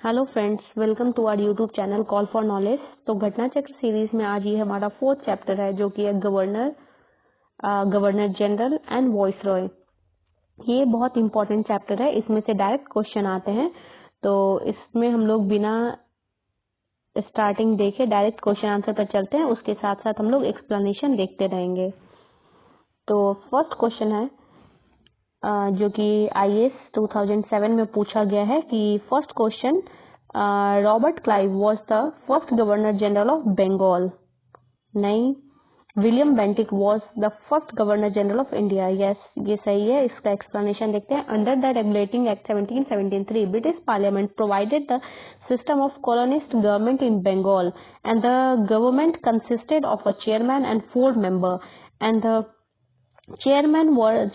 Hello friends, welcome to our YouTube channel call for knowledge. तो घटना चक्र series में आज ये हमारा 4th चैप्टर है जो कि है गवर्नर जनरल एंड वॉइसरॉय। ये बहुत इंपॉर्टेंट चैप्टर है, इसमें से डायरेक्ट क्वेश्चन आते हैं। तो इसमें हम लोग बिना स्टार्टिंग देखे डायरेक्ट क्वेश्चन आंसर पर चलते हैं, उसके साथ साथ हम लोग एक्सप्लेनेशन देखते रहेंगे। तो फर्स्ट क्वेश्चन है जो कि IAS 2007 में पूछा गया है कि first question, Robert Clive was the first governor general of Bengal. नहीं, William Bentinck was the first governor general of India. Yes, ये सही है। इसका एक्सप्लेनेशन देखते हैं। Under the regulating act 1773 British parliament provided the system of colonist government in Bengal, and the government consisted of a chairman and 4 members, and the chairman was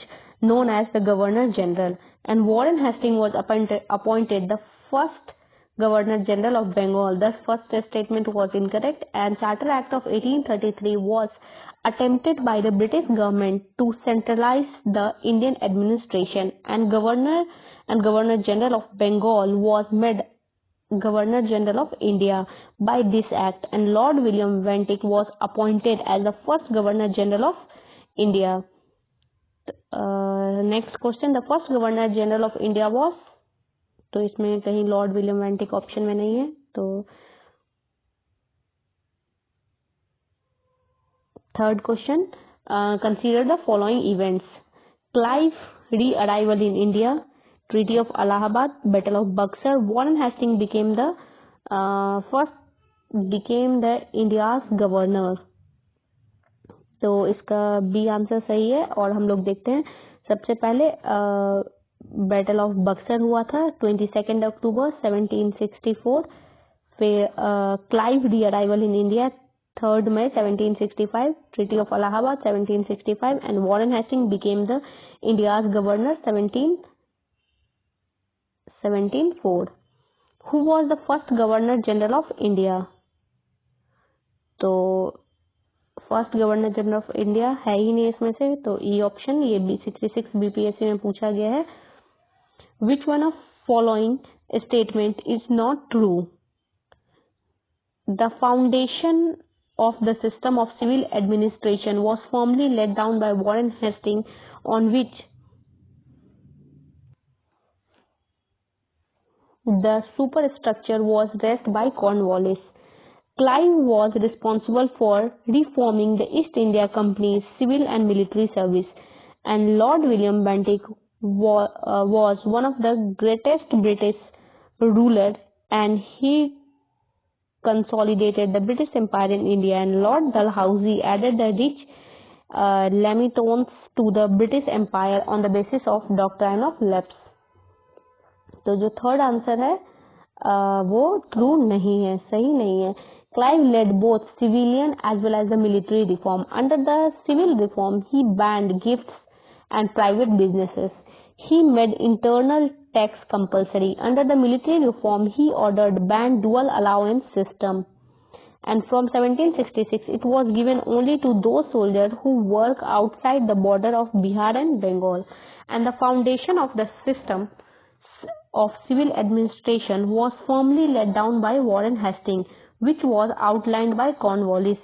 known as the Governor General, and Warren Hastings was appointed the first Governor General of Bengal. Thus, first statement was incorrect, and Charter Act of 1833 was attempted by the British government to centralize the Indian administration, and Governor General of Bengal was made Governor General of India by this act, and Lord William Bentinck was appointed as the first Governor General of India. Next question, the first governor general of India was, तो इसमें कहीं Lord William Bentinck option में नहीं है। तो third question, consider the following events: Clive re arrival in India, treaty of Allahabad, battle of Buxar, Warren Hasting became the India's governor. तो इसका B answer सही है। और हम लोग देखते हैं, सबसे पहले बैटल ऑफ बक्सर हुआ था 22 अक्टूबर 1764। फिर Clive re arrival in India 3 May 1765, treaty of Allahabad 1765, and Warren Hasting became the India's governor 1774। Who was the first governor general of India? तो first governor general of India है ही नहीं इसमें से, तो ई ऑप्शन, ये 66 BPSC में पूछा गया है। Which one of following statement is not true? The foundation of the system of civil administration was formally let down by Warren Hasting, on which the superstructure was raised by Cornwallis. Clive was responsible for reforming the East India Company's civil and military service, and Lord William Bentinck was one of the greatest British rulers, and he consolidated the British Empire in India, and Lord Dalhousie added the rich lamitones to the British Empire on the basis of doctrine of lapse. तो जो third answer है वो true नहीं है, सही नहीं है। Clive led both civilian as well as the military reform. Under the civil reform, he banned gifts and private businesses. He made internal tax compulsory. Under the military reform, he ordered banned dual allowance system. And from 1766, it was given only to those soldiers who work outside the border of Bihar and Bengal. And the foundation of the system of civil administration was firmly laid down by Warren Hastings, which was outlined by Cornwallis.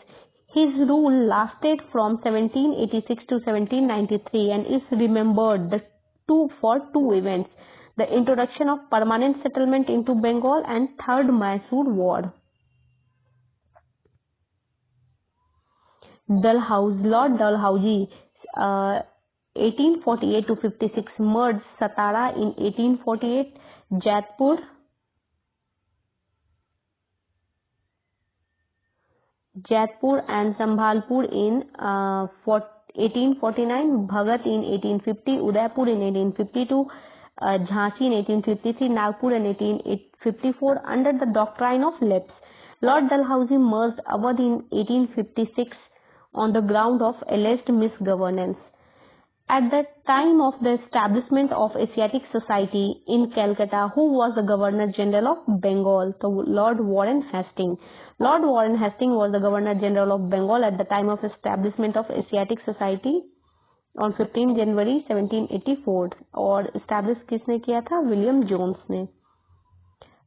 His rule lasted from 1786 to 1793 and is remembered for two events: the introduction of permanent settlement into Bengal and Third Mysore War. Lord Dalhousie 1848 to 56 merged Satara in 1848, Jodhpur and Sambhalpur in 1849, Bhagat in 1850, Udaipur in 1852, Jhansi in 1853, Nagpur in 1854 under the doctrine of lapse. Lord Dalhousie merged Awadh in 1856 on the ground of alleged misgovernance. At the time of the establishment of Asiatic Society in Calcutta, who was the Governor General of Bengal? So Lord Warren Hastings. Lord Warren Hastings was the Governor General of Bengal at the time of establishment of Asiatic Society on 15 January 1784. और establish किसने किया था? William Jones ने।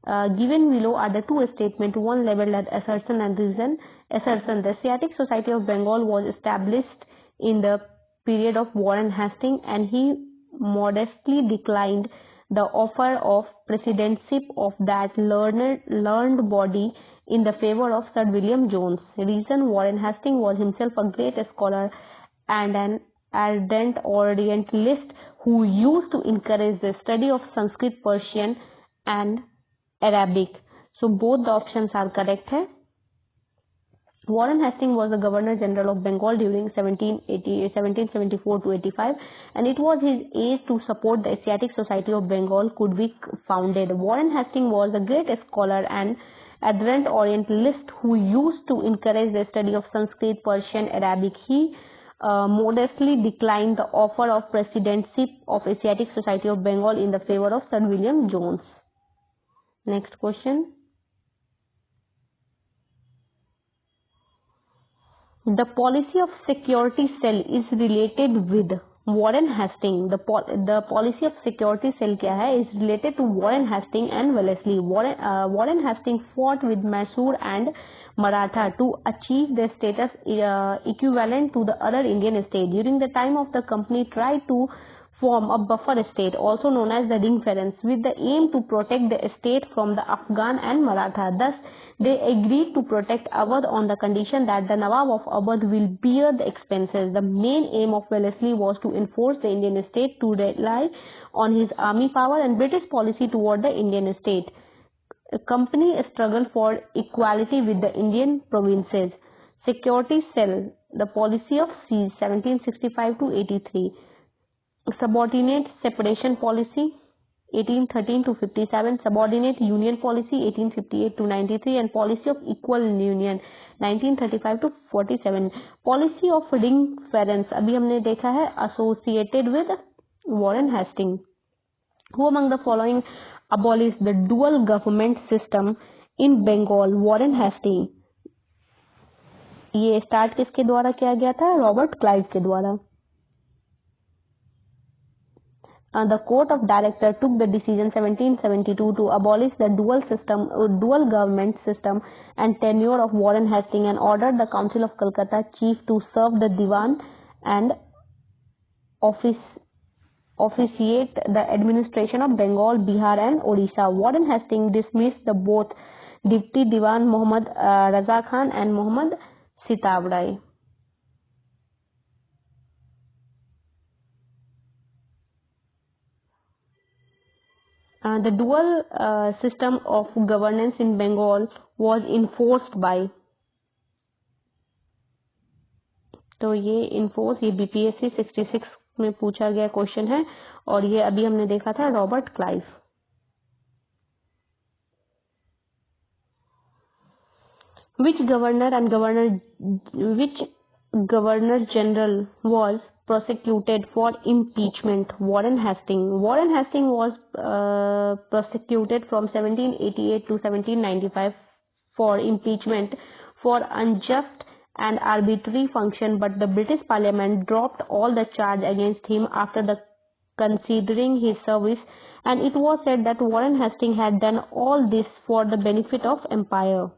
Given below are the two statements, one labeled as assertion and reason. Assertion: the Asiatic Society of Bengal was established in the period of Warren Hastings, and he modestly declined the offer of presidency of that learned body in the favor of Sir William Jones. Reason: Warren Hastings was himself a great scholar and an ardent Orientalist who used to encourage the study of Sanskrit, Persian and Arabic. So both the options are correct है. Warren Hastings was the Governor General of Bengal during 1774 to 85, and it was his aim to support the Asiatic Society of Bengal could be founded. Warren Hastings was a great scholar and ardent Orientalist who used to encourage the study of Sanskrit, Persian, Arabic. He modestly declined the offer of presidency of Asiatic Society of Bengal in the favor of Sir William Jones. Next question. The policy of security cell is related with Warren Hastings. The policy of security cell क्या है? Is related to Warren Hastings and Wellesley. Warren Hastings fought with Mysore and Maratha to achieve their status equivalent to the other Indian state. During the time of the company tried to form a buffer state, also known as the ring fence, with the aim to protect the state from the Afghan and Maratha. Thus, they agreed to protect Awadh on the condition that the Nawab of Awadh will bear the expenses. The main aim of Wellesley was to enforce the Indian state to rely on his army power and British policy toward the Indian state. The company struggled for equality with the Indian provinces. Security cell, the policy of siege, 1765 to 83. Subordinate separation policy, 1813 to 57, subordinate union policy, 1858 to 93, and policy of equal union, 1935 to 47. Policy of ring fence, अभी हमने देखा है, associated with Warren Hastings. Who among the following abolished the dual government system in Bengal? Warren Hastings. ये start किसके द्वारा किया गया था? रॉबर्ट क्लाइव के द्वारा. The Court of Directors took the decision 1772 to abolish the dual government system and tenure of Warren Hastings, and ordered the Council of Calcutta chief to serve the Diwan and officiate the administration of Bengal, Bihar and Odisha. Warren Hastings dismissed the both Deputy Diwan Muhammad Raza Khan and Muhammad Sitab Rai. The dual system of governance in Bengal was enforced by, तो ये enforce, ये BPSC 66 में पूछा गया question है, और ये अभी हमने देखा था Robert Clive. Which governor general was prosecuted for impeachment? Warren Hastings. Warren Hastings was prosecuted from 1788 to 1795 for impeachment for unjust and arbitrary function, but the British Parliament dropped all the charge against him after considering his service, and it was said that Warren Hastings had done all this for the benefit of empire.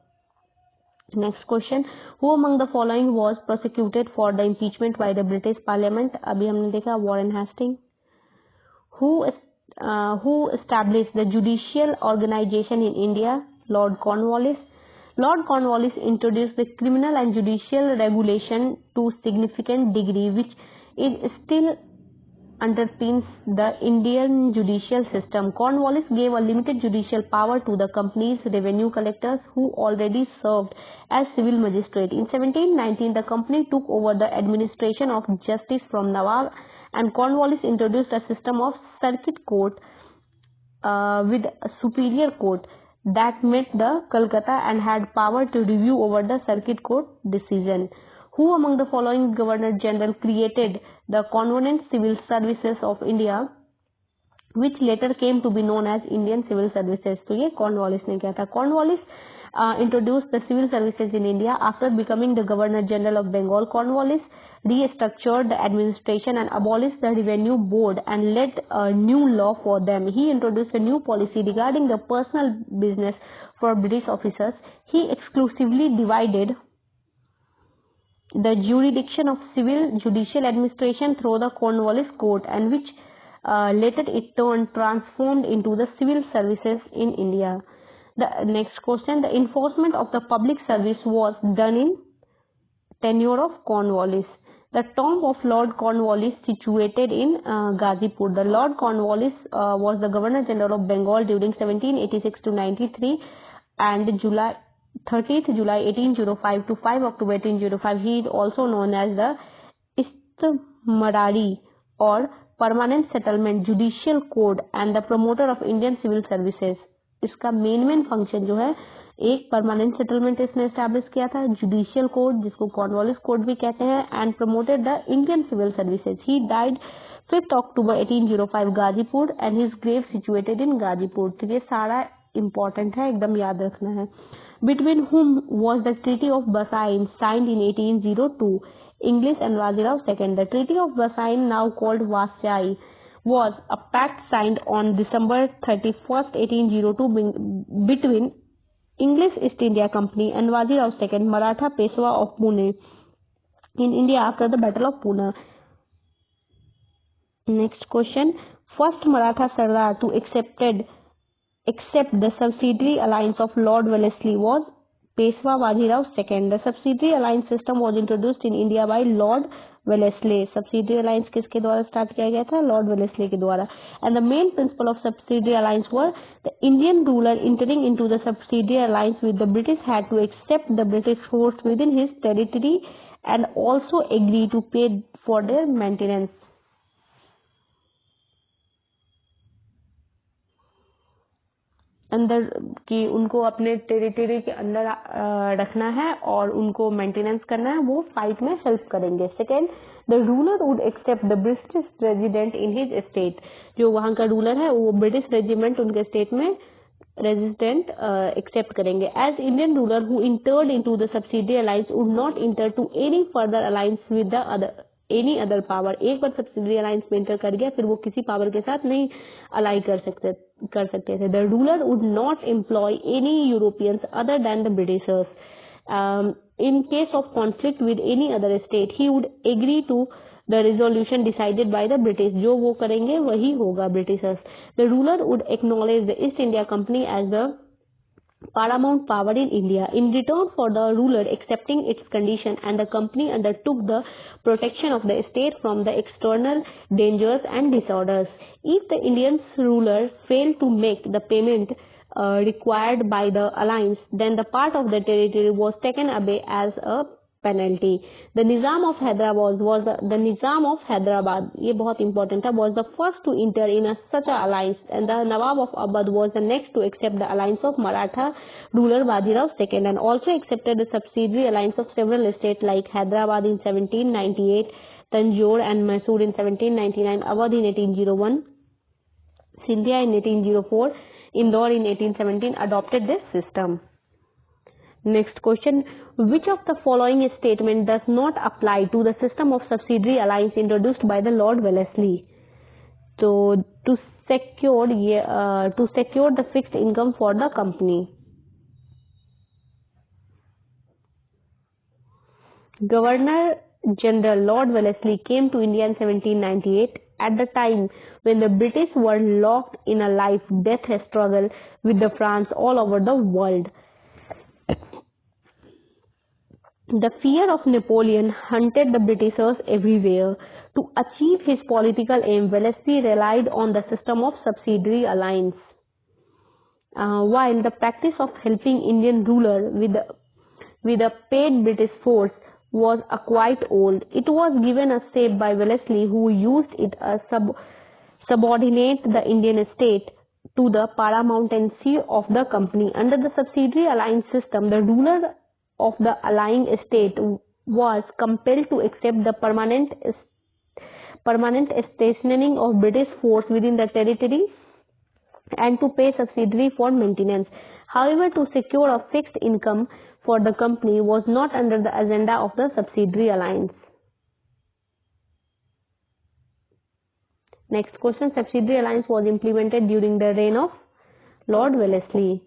Next question. Who among the following was prosecuted for the impeachment by the British Parliament? अभी हमने देखा Warren Hastings. Who established the judicial organization in India? Lord Cornwallis. Lord Cornwallis introduced the criminal and judicial regulation to significant degree, which is still underpins the Indian judicial system. Cornwallis gave a limited judicial power to the company's revenue collectors, who already served as civil magistrate. In 1719, the company took over the administration of justice from Nawab, and Cornwallis introduced a system of circuit court with a superior court that met the Calcutta and had power to review over the circuit court decision. Who among the following Governor General created the Covenant Civil Services of India, which later came to be known as Indian Civil Services? तो ये Cornwallis ने किया था. Cornwallis introduced the civil services in India after becoming the Governor General of Bengal. Cornwallis restructured the administration and abolished the revenue board and let a new law for them. He introduced a new policy regarding the personal business for British officers. He exclusively divided the jurisdiction of civil judicial administration through the Cornwallis Court, and which later it transformed into the civil services in India. The next question, the enforcement of the public service was done in tenure of Cornwallis. The tomb of Lord Cornwallis situated in Ghazipur. The Lord Cornwallis was the Governor General of Bengal during 1786 to 93 and July 30th July 1805 to 5 October 1805. He is also known as the Istmarari or Permanent Settlement Judicial Code and the promoter of Indian Civil Services. इसका main function जो है, एक permanent settlement इसने establish किया था, judicial code जिसको Cornwallis code भी कहते हैं, and promoted the Indian civil services. He died 5 October 1805 Ghazipur and his grave situated in Ghazipur. तो ये सारा इंपॉर्टेंट है, एकदम याद रखना है. Between whom was the Treaty of Versailles signed in 1802? English and Vazirao II. The Treaty of Versailles, now called Versailles, was a pact signed on December 31st, 1802 between English East India Company and Vazirao II, Maratha Peshwa of Pune, in India after the Battle of Pune. Next question. First Maratha Sardar to accept the subsidiary alliance of Lord Wellesley was Peshwa Vazirao II. The subsidiary alliance system was introduced in India by Lord Wellesley. Subsidiary alliance किसके द्वारा start किया गया था? Lord Wellesley के द्वारा. And the main principle of subsidiary alliance were the Indian ruler entering into the subsidiary alliance with the British had to accept the British force within his territory and also agree to pay for their maintenance. अंदर कि उनको अपने territory के अंदर रखना है और उनको मेंटेनेंस करना है, वो फाइट में हेल्प करेंगे. Second, the ruler would accept the British resident in his state. जो वहां का रूलर है वो ब्रिटिश रेजिमेंट उनके स्टेट में रेजिडेंट एक्सेप्ट करेंगे. As Indian ruler who entered into the subsidiary alliance would not enter to any further alliance with the any other power. एक बार सब्सिडियरी अलायंस में इंटर कर गया फिर वो किसी पावर के साथ नहीं अलाई कर सकते थे. The ruler would not employ any Europeans other than the Britishers. In case of conflict with any other state he would agree to the resolution decided by the British. जो वो करेंगे वही होगा Britishers. The ruler would acknowledge the East India Company as the paramount power in India. In return for the ruler accepting its condition, and the company undertook the protection of the state from the external dangers and disorders. If the Indian ruler failed to make the payment required by the alliance, then the part of the territory was taken away as a penalty. The Nizam of Hyderabad ये बहुत important था, was the first to enter in such a alliance, and the Nawab of Awadh was the next to accept the alliance of Maratha ruler Bajirao II, and also accepted the subsidiary alliance of several states like Hyderabad in 1798, Tanjore and Mysore in 1799, Awadh in 1801, Sindhia in 1804, Indore in 1817 adopted this system. Next question. Which of the following statement does not apply to the system of subsidiary alliance introduced by the Lord Wellesley? So to secure the fixed income for the company. Governor General Lord Wellesley came to India in 1798 at the time when the British were locked in a life-death struggle with the France all over the world. The fear of Napoleon hunted the Britishers everywhere. To achieve his political aim, Wellesley relied on the system of subsidiary alliance. While the practice of helping Indian ruler with a paid British force was quite old, it was given a shape by Wellesley, who used it as subordinate the Indian state to the paramountcy of the company. Under the subsidiary alliance system, the ruler of the allying state was compelled to accept the permanent stationing of British force within the territory and to pay subsidiary for maintenance. However, to secure a fixed income for the company was not under the agenda of the subsidiary alliance. Next question, subsidiary alliance was implemented during the rain of Lord Wellesley.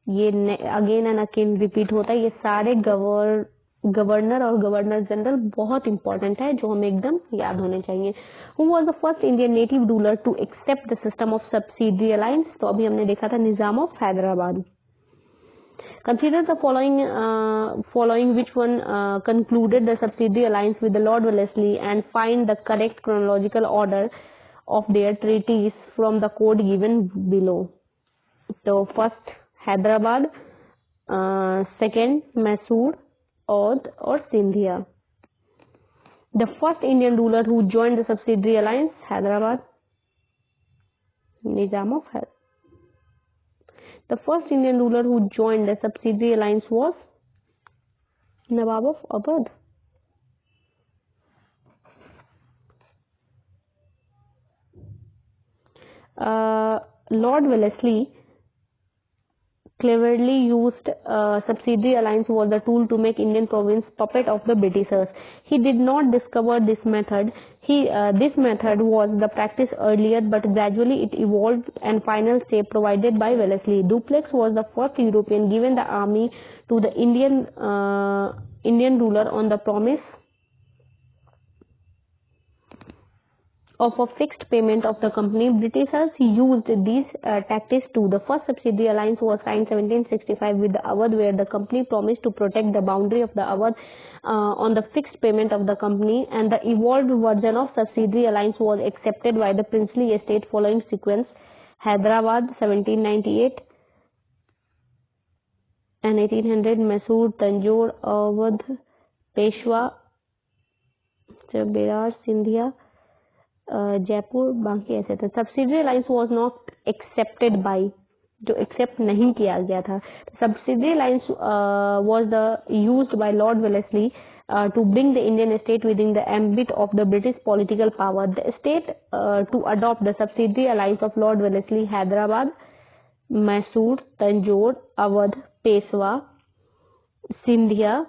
ये again and again repeat होता है, ये सारे governor और governor general बहुत important है, जो हमें एकदम याद होने चाहिए। Who was the first Indian native ruler to accept the system of subsidiary alliance? तो अभी हमने देखा था Nizam of Hyderabad. Consider the following which one concluded the subsidiary alliance with the Lord Wellesley and find the correct chronological order of their treaties from the code given below. So first Hyderabad, second Mysore or Sindhia. The first Indian ruler who joined the subsidiary alliance, Hyderabad, Nizam of Hyderabad. The first Indian ruler who joined the subsidiary alliance was Nawab of Awadh. Lord Wellesley cleverly used subsidiary alliance was the tool to make Indian province puppet of the Britishers. He did not discover this method. This method was the practice earlier, but gradually it evolved and final shape provided by Wellesley. Duplex was the first European given the army to the Indian ruler on the promise of a fixed payment of the company. Britishers used these tactics too. The first subsidiary alliance was signed 1765 with the Awadh, where the company promised to protect the boundary of the Awadh on the fixed payment of the company, and the evolved version of subsidiary alliance was accepted by the princely estate following sequence: Hyderabad 1798 and 1800, Mysore, Tanjore, Awadh, Peshwa, Berar, Sindhia, Jaipur, बाकी ऐसे थे. Subsidiary alliance was not accepted by, जो accept नहीं किया गया था. Subsidiary alliance was the used by Lord Wellesley to bring the Indian state within the ambit of the British political power. The state to adopt the subsidiary alliance of Lord Wellesley: Hyderabad, Mysore, Tanjore, Awadh, Peshwa, Sindhia,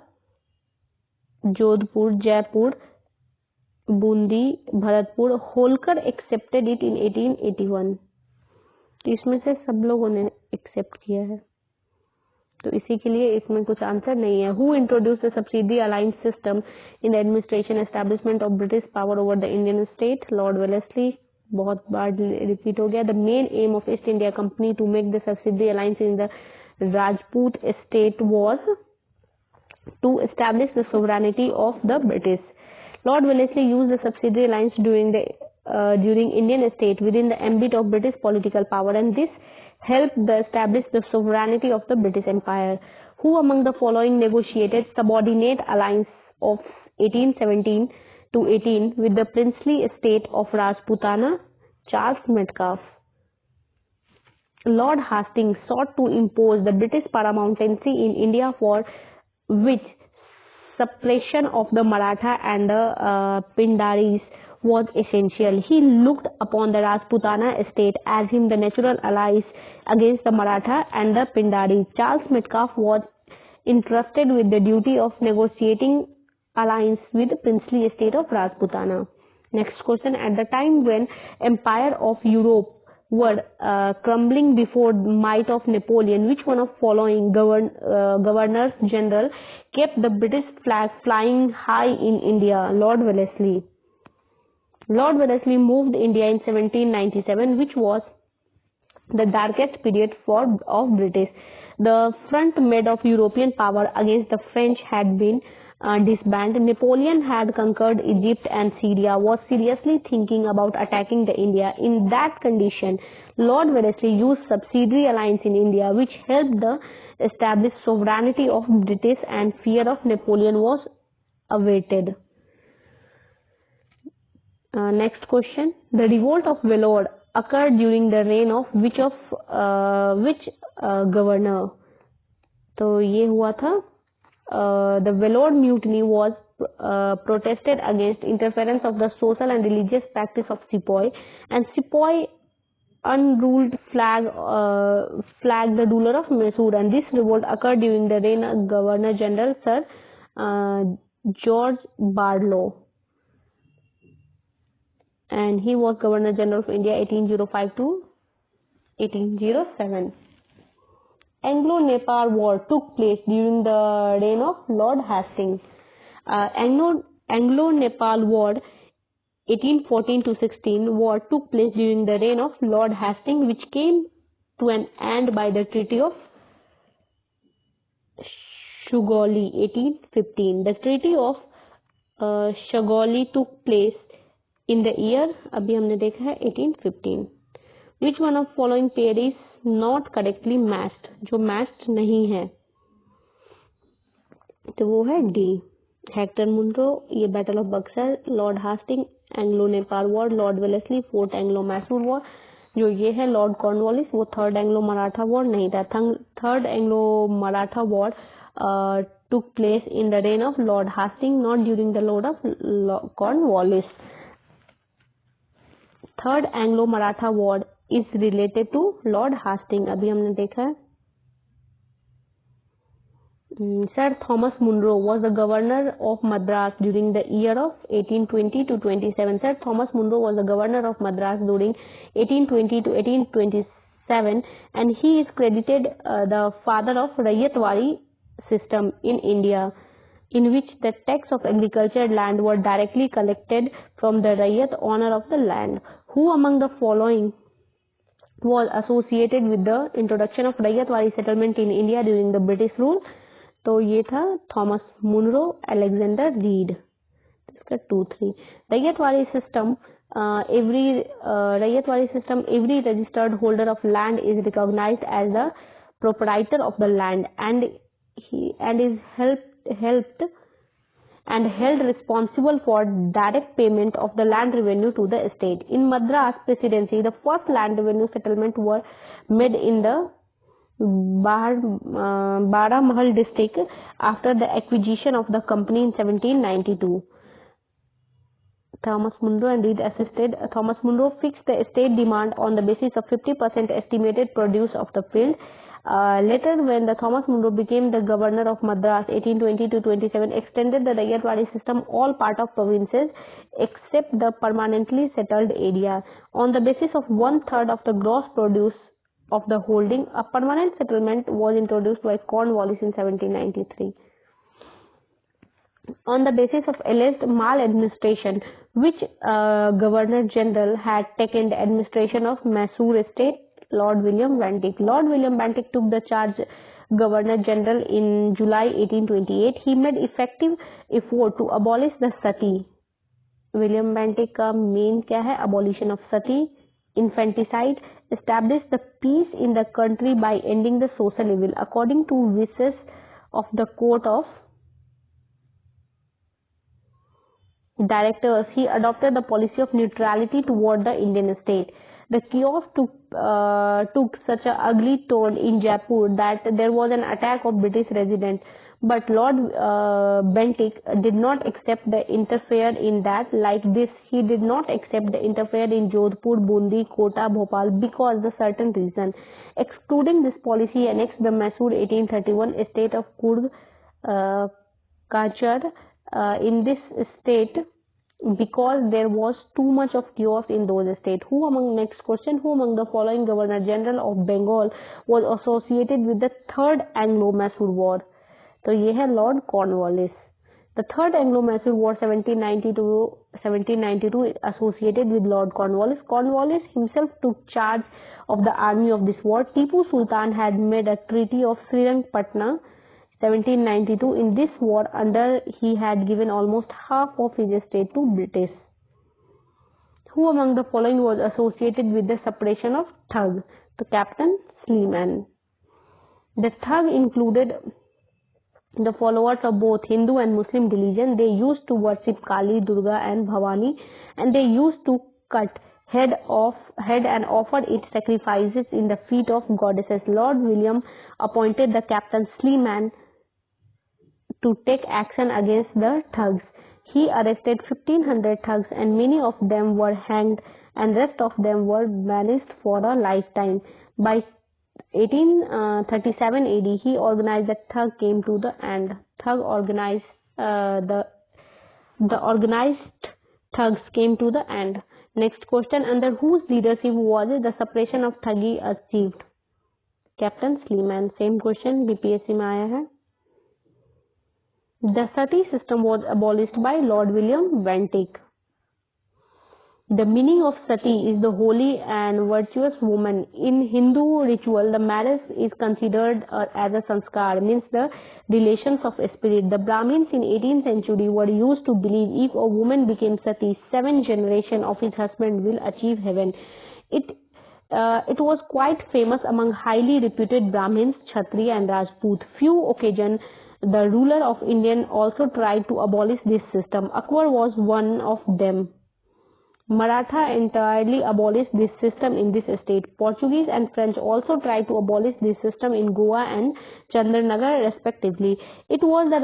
Jodhpur, Jaipur, Bundi, Bharatpur. Holkar accepted it in 1881. तो इसमें से सब लोगों ने accept किया है, तो इसी के लिए इसमें कुछ आंसर नहीं है. Who introduce the subsidy alliance system in the administration establishment of British power over the Indian state? Lord Wellesley. बहुत बार रिपीट हो गया. The main aim of East India Company to make the subsidy alliance in the Rajput state was to establish the sovereignty of the British. Lord Wellesley used the subsidiary alliance during Indian state within the ambit of British political power, and this helped establish the sovereignty of the British Empire. Who among the following negotiated subordinate alliance of 1817 to 18 with the princely estate of Rajputana? Charles Metcalfe. Lord Hastings sought to impose the British paramountcy in India, for which suppression of the Maratha and the Pindaris was essential. He looked upon the Rajputana estate as him the natural allies against the Maratha and the Pindaris. Charles Metcalfe was entrusted with the duty of negotiating alliance with the princely estate of Rajputana. Next question. At the time when Empire of Europe were crumbling before the might of Napoleon, which one of following governors general kept the British flag flying high in India? Lord Wellesley. Lord Wellesley moved India in 1797, which was the darkest period of British. The front made of European power against the French had been disbanded. Napoleon had conquered Egypt and Syria, was seriously thinking about attacking the India. In that condition, Lord Wellesley used subsidiary alliance in India, which helped the establish sovereignty of British, and fear of Napoleon was averted. Next question. The revolt of Vellore occurred during the reign of which governor? तो ये हुआ था the Vellore mutiny was protested against interference of the social and religious practice of Sepoy, and Sepoy unruled flag the ruler of Mysore, and this revolt occurred during the reign of Governor General Sir George Barlow. and he was Governor General of India 1805 to 1807. Anglo-Nepal War took place during the reign of Lord Hastings. Anglo-Nepal War 1814 to 16 war took place during the reign of Lord Hastings, which came to an end by the Treaty of Sugauli 1815. The Treaty of Sugauli took place in the year अभी हमने देखा है 1815. Which one of following pair is not correctly matched? जो matched नहीं है तो वो है डी. हेक्टर मुनरो, ये battle of Buxar, Lord Hastings, Anglo Nepal war, Lord Wellesley, fourth Anglo Mysore war. जो ये है लॉर्ड कॉर्नवालिस, वो थर्ड एंग्लो मराठा वॉर नहीं था. Third Anglo Maratha war took place in the reign of Lord Hastings, not during the reign of Cornwallis. Third Anglo-Maratha War is related to Lord Hastings. अभी हमने देखा है. Sir Thomas Munro was the governor of Madras during the year of 1820 to 27. Sir Thomas Munro was the governor of Madras during 1820 to 1827, and he is credited the father of Rayatwari system in India, in which the tax of agricultural land were directly collected from the Rayat, owner of the land. Who among the following was associated with the introduction of Rayatwari settlement in India during the British rule? तो ये था Thomas Munro, Alexander read. इसका 2-3. Rayatwari system. Rayatwari system, every registered holder of land is recognized as the proprietor of the land and is held responsible for direct payment of the land revenue to the state. In Madras Presidency, the first land revenue settlement were made in the Baramahal district after the acquisition of the company in 1792. Thomas Munro and Reed assisted. Thomas Munro fixed the state demand on the basis of 50% estimated produce of the field. Later, when the Thomas Munro became the governor of Madras 1820 to 27, extended the Rayatwari system all part of provinces except the permanently settled area. On the basis of 1/3 of the gross produce of the holding, a permanent settlement was introduced by Cornwallis in 1793. On the basis of alleged maladministration, which Governor General had taken the administration of Mysore State? Lord William Bentinck. Lord William Bentinck took the charge Governor General in July 1828. He made effective effort to abolish the sati. William Bentinck का main क्या है? Abolition of sati, infanticide, establish the peace in the country by ending the social evil. According to wishes of the court of directors, he adopted the policy of neutrality toward the Indian state. The chaos took such an ugly tone in Jaipur that there was an attack of British residents. But Lord Bentinck did not accept the interfere in that. Like this, he did not accept the interfere in Jodhpur, Bundi, Kota, Bhopal because the certain reason. Excluding this policy, annexed the Mysore 1831 estate of Kurd Kachar in this state, because there was too much of chaos in those states. Who among the following Governor General of Bengal was associated with the third Anglo-Mysore War? तो ये है Lord Cornwallis. The third Anglo-Mysore War 1792 is associated with Lord Cornwallis. Cornwallis himself took charge of the army of this war. Tipu Sultan had made a treaty of Srirangpatna 1792. In this war, he had given almost half of his estate to British. Who among the following was associated with the suppression of Thug? The Captain Sleeman. The Thug included the followers of both Hindu and Muslim religion. They used to worship Kali, Durga and Bhavani, and they used to cut head and offered its sacrifices in the feet of goddesses. Lord William appointed the Captain Sleeman to take action against the thugs. He arrested 1500 thugs and many of them were hanged and rest of them were banished for a lifetime. By 1837 AD, he organized the thug came to the end. The organized thugs came to the end. Next question, under whose leadership was the suppression of thuggee achieved? Captain Sleeman. Same question BPSC में आया है। The sati system was abolished by lord William Bentinck. The meaning of sati is the holy and virtuous woman. In Hindu ritual, the marriage is considered as a sanskar, means the relations of spirit. The Brahmins in 18th century were used to believe if a woman became sati, 7 generations of his husband will achieve heaven. It was quite famous among highly reputed Brahmins, Kshatriya and Rajput. Few occasions the ruler of India also tried to abolish this system. Akbar was one of them. Maratha entirely abolished this system in this state. Portuguese and French also tried to abolish this system in Goa and Chandranagar respectively. It was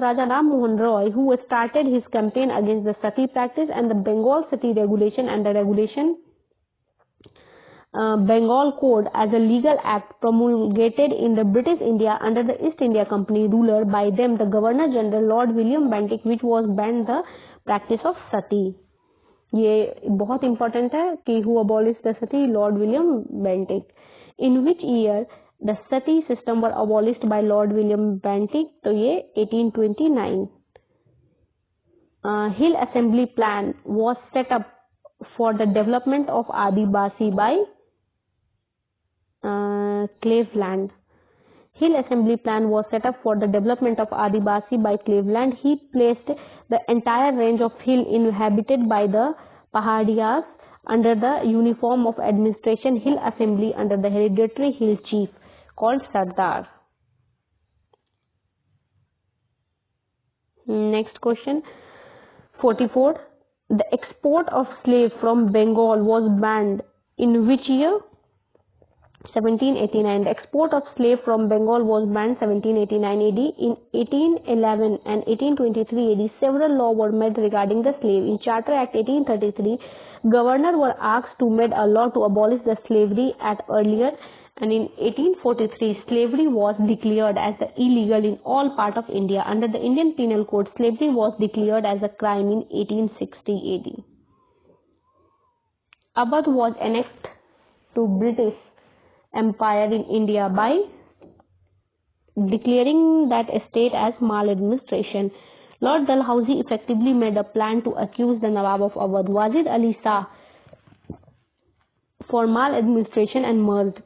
Raja Ram Mohan Roy who started his campaign against the sati practice, and the Bengal Sati regulation and the regulation Bengal Code as a legal act promulgated in the British India under the East India Company ruler, by them the Governor General Lord William Bentinck, which was banned the practice of sati. ये बहुत important है कि who abolished the sati? Lord William Bentinck. In which year the sati system were abolished by Lord William Bentinck? तो ये 1829. Hill Assembly Plan was set up for the development of Adivasi by Cleveland. Hill Assembly Plan was set up for the development of Adivasi by Cleveland. He placed the entire range of hill inhabited by the Pahadiyas under the uniform of administration Hill Assembly under the hereditary hill chief called Sardar. Next question, 44. The export of slaves from Bengal was banned in which year? 1789. The export of slave from Bengal was banned 1789 AD. In 1811 and 1823 AD, several laws were made regarding the slave. In Charter Act 1833, governors were asked to make a law to abolish the slavery at earlier, and in 1843, slavery was declared as illegal in all parts of India. Under the Indian Penal Code, slavery was declared as a crime in 1860 AD. Awadh was annexed to British Empire in India by declaring that state as maladministration. Lord Dalhousie effectively made a plan to accuse the Nawab of Awadh, Wazir Ali Shah, for maladministration and merged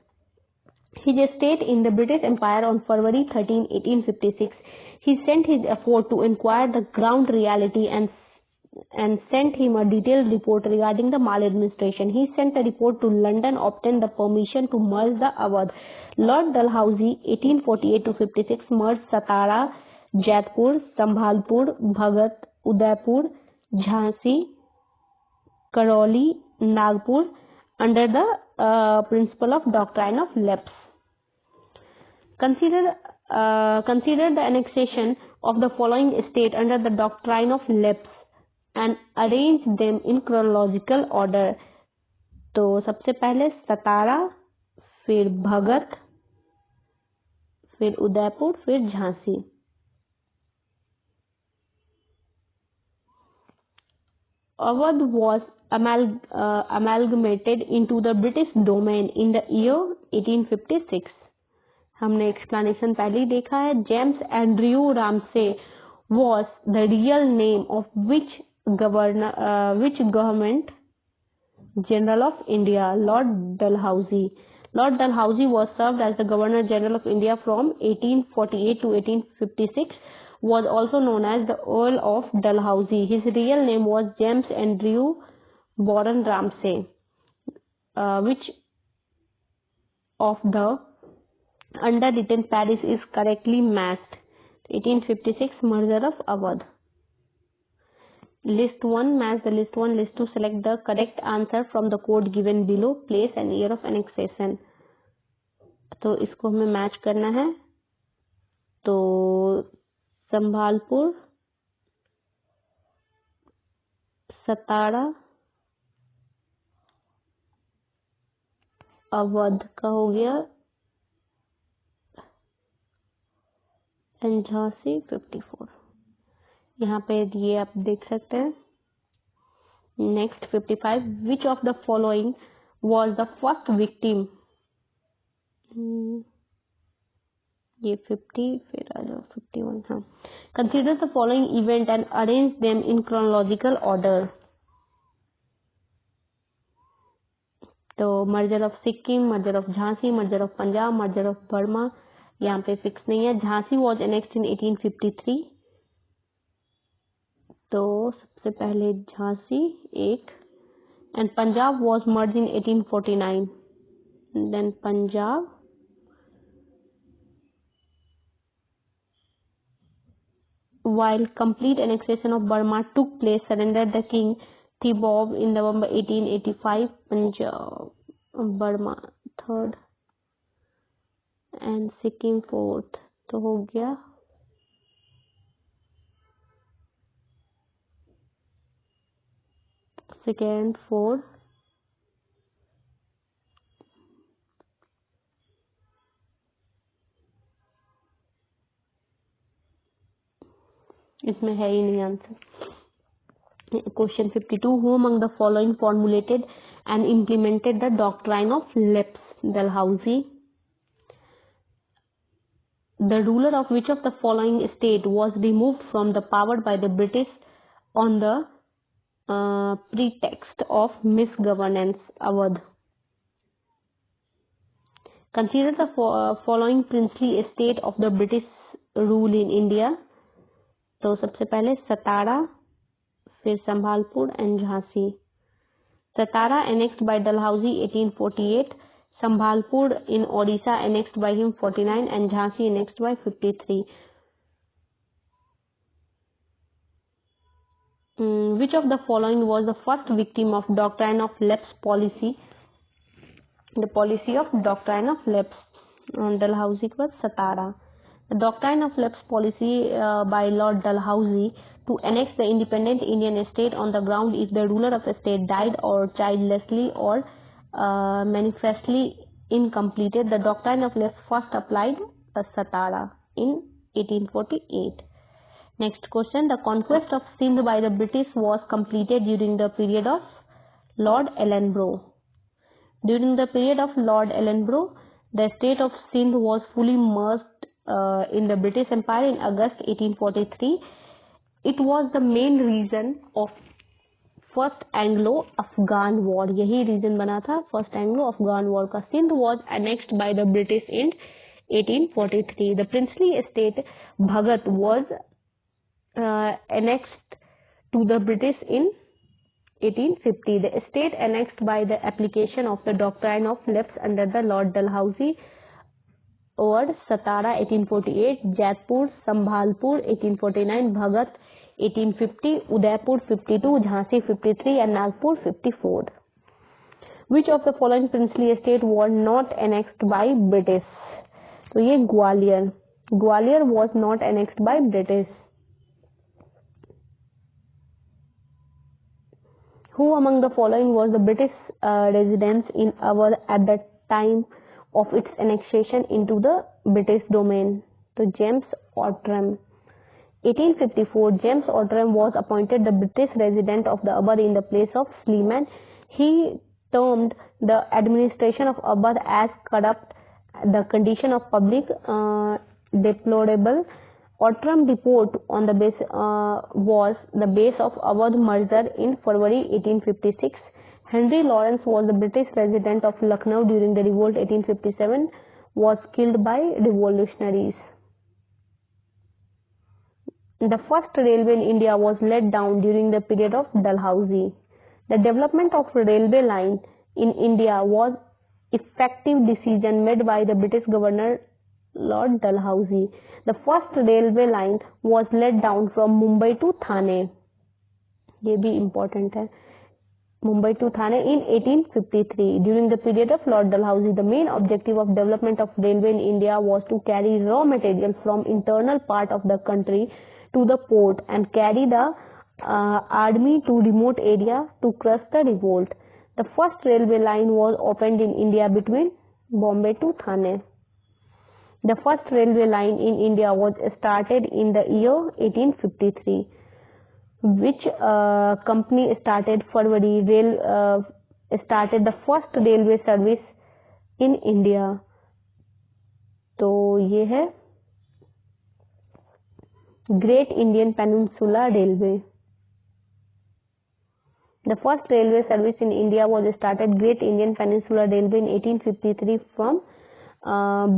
his estate in the British Empire on February 13, 1856. He sent his effort to inquire the ground reality and sent him a detailed report regarding the maladministration. He sent a report to London, obtained the permission to merge the Awadh. Lord Dalhousie, 1848-56, merged Satara, Jaipur, Sambhalpur, Bhagat, Udaipur, Jhansi, Karoli, Nagpur under the principle of doctrine of lapse. Consider the annexation of the following state under the doctrine of lapse and arrange them in chronological order. तो सबसे पहले सतारा, फिर भगत, फिर उदयपुर, फिर Jhansi. Awadh was amalgamated into the British domain in the year 1856. हमने explanation पहले ही देखा है. James Andrew Ramsay was the real name of which government general of India? Lord Dalhousie. Lord Dalhousie was served as the Governor General of India from 1848 to 1856. Was also known as the Earl of Dalhousie. His real name was James Andrew Warren Ramsay. Which of the underwritten parish is correctly matched? 1856 merger of Awadh. List 1, match the list 1, list 2, select the correct answer from the code given below, place and year of annexation. तो इसको हमें match करना है. तो संभालपुर, सतारा, अवध का हो गया, and Jhansi 54. यहाँ पे ये आप देख सकते हैं. Next 55, which of the following was the first victim? ये 50 फिर आ जाओ 51. हाँ, consider the following event and arrange them in chronological order. तो merger of Sikkim, merger of Jhansi, merger of Punjab, merger of Burma, यहाँ पे फिक्स नहीं है. Jhansi was annexed in 1853. तो सबसे पहले झांसी एक, and Punjab was merge in 1849. Then Punjab, while complete annexation of Burma took place, surrendered the king Thibaw in November 1885. Punjab, Burma third and Sikkim fourth. तो हो गया सेकेंड फोर्थ. इसमें है ही नहीं answer. Question 52, who among the following formulated and implemented the doctrine of lapse? Dalhousie. The ruler of which of the following state was removed from the power by the British on the pretext of misgovernance? Awadh. Consider the following princely estate of the British rule in India. तो सबसे पहले सतारा, फिर Sambalpur and Jhansi. Satara annexed by Dalhousie 1848, Sambalpur in Odisha annexed by him 49 and Jhansi annexed by 53. Which of the following was the first victim of doctrine of lapse policy? The policy of doctrine of lapse. Dalhousie was Satara. The doctrine of lapse policy by Lord Dalhousie to annex the independent Indian state on the ground if the ruler of a state died or childlessly or manifestly incompleted. The doctrine of lapse first applied Satara in 1848. Next question. The conquest of Sindh by the British was completed during the period of Lord Ellenborough. During the period of Lord Ellenborough, the state of Sindh was fully merged in the British Empire in August 1843. It was the main reason of First Anglo-Afghan War. यही reason बना था First Anglo-Afghan War का. Sindh was annexed by the British in 1843. The princely estate Bhagat was annexed to the British in 1850. The estate annexed by the application of the doctrine of lapse under the Lord Dalhousie over Satara 1848, Jaipur, Sambhalpur 1849, Bhagat 1850, Udaipur 52, Jhansi 53 and Nagpur 54. Which of the following princely estate was not annexed by British? तो ये Gwalior. Gwalior was not annexed by British. Who among the following was the British residence in Awadh at the time of its annexation into the British domain? So James Outram. 1854, James Outram was appointed the British resident of the Awadh in the place of Sleeman. He termed the administration of Awadh as corrupt, the condition of public deplorable. Outram report on the base was the base of Awadh merger in February 1856. Henry Lawrence was the British resident of Lucknow during the revolt 1857, was killed by revolutionaries. The first railway in India was let down during the period of Dalhousie. The development of railway line in India was effective decision made by the British governor Lord Dalhousie. The first railway line was let down from Mumbai to Thane. ये भी important है. Mumbai to Thane in 1853. During the period of Lord Dalhousie, the main objective of development of railway in India was to carry raw materials from internal part of the country to the port and carry the army to remote area to crush the revolt. The first railway line was opened in India between Bombay to Thane. The first railway line in India was started in the year 1853. Which company started started the first railway service in India? तो ये है Great Indian Peninsula Railway. The first railway service in India was started Great Indian Peninsula Railway in 1853 from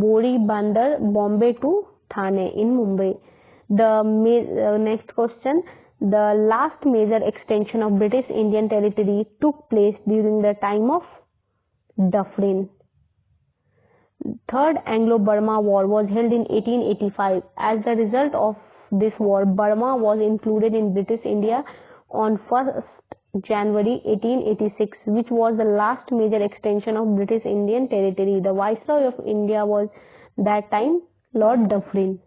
Bori Bandar, Bombay to Thane in Mumbai. The next question, the last major extension of British Indian territory took place during the time of Dufferin. Third Anglo-Burma War was held in 1885. As the result of this war, Burma was included in British India on 1st January 1886, which was the last major extension of British Indian territory. The Viceroy of India was that time Lord Dufferin.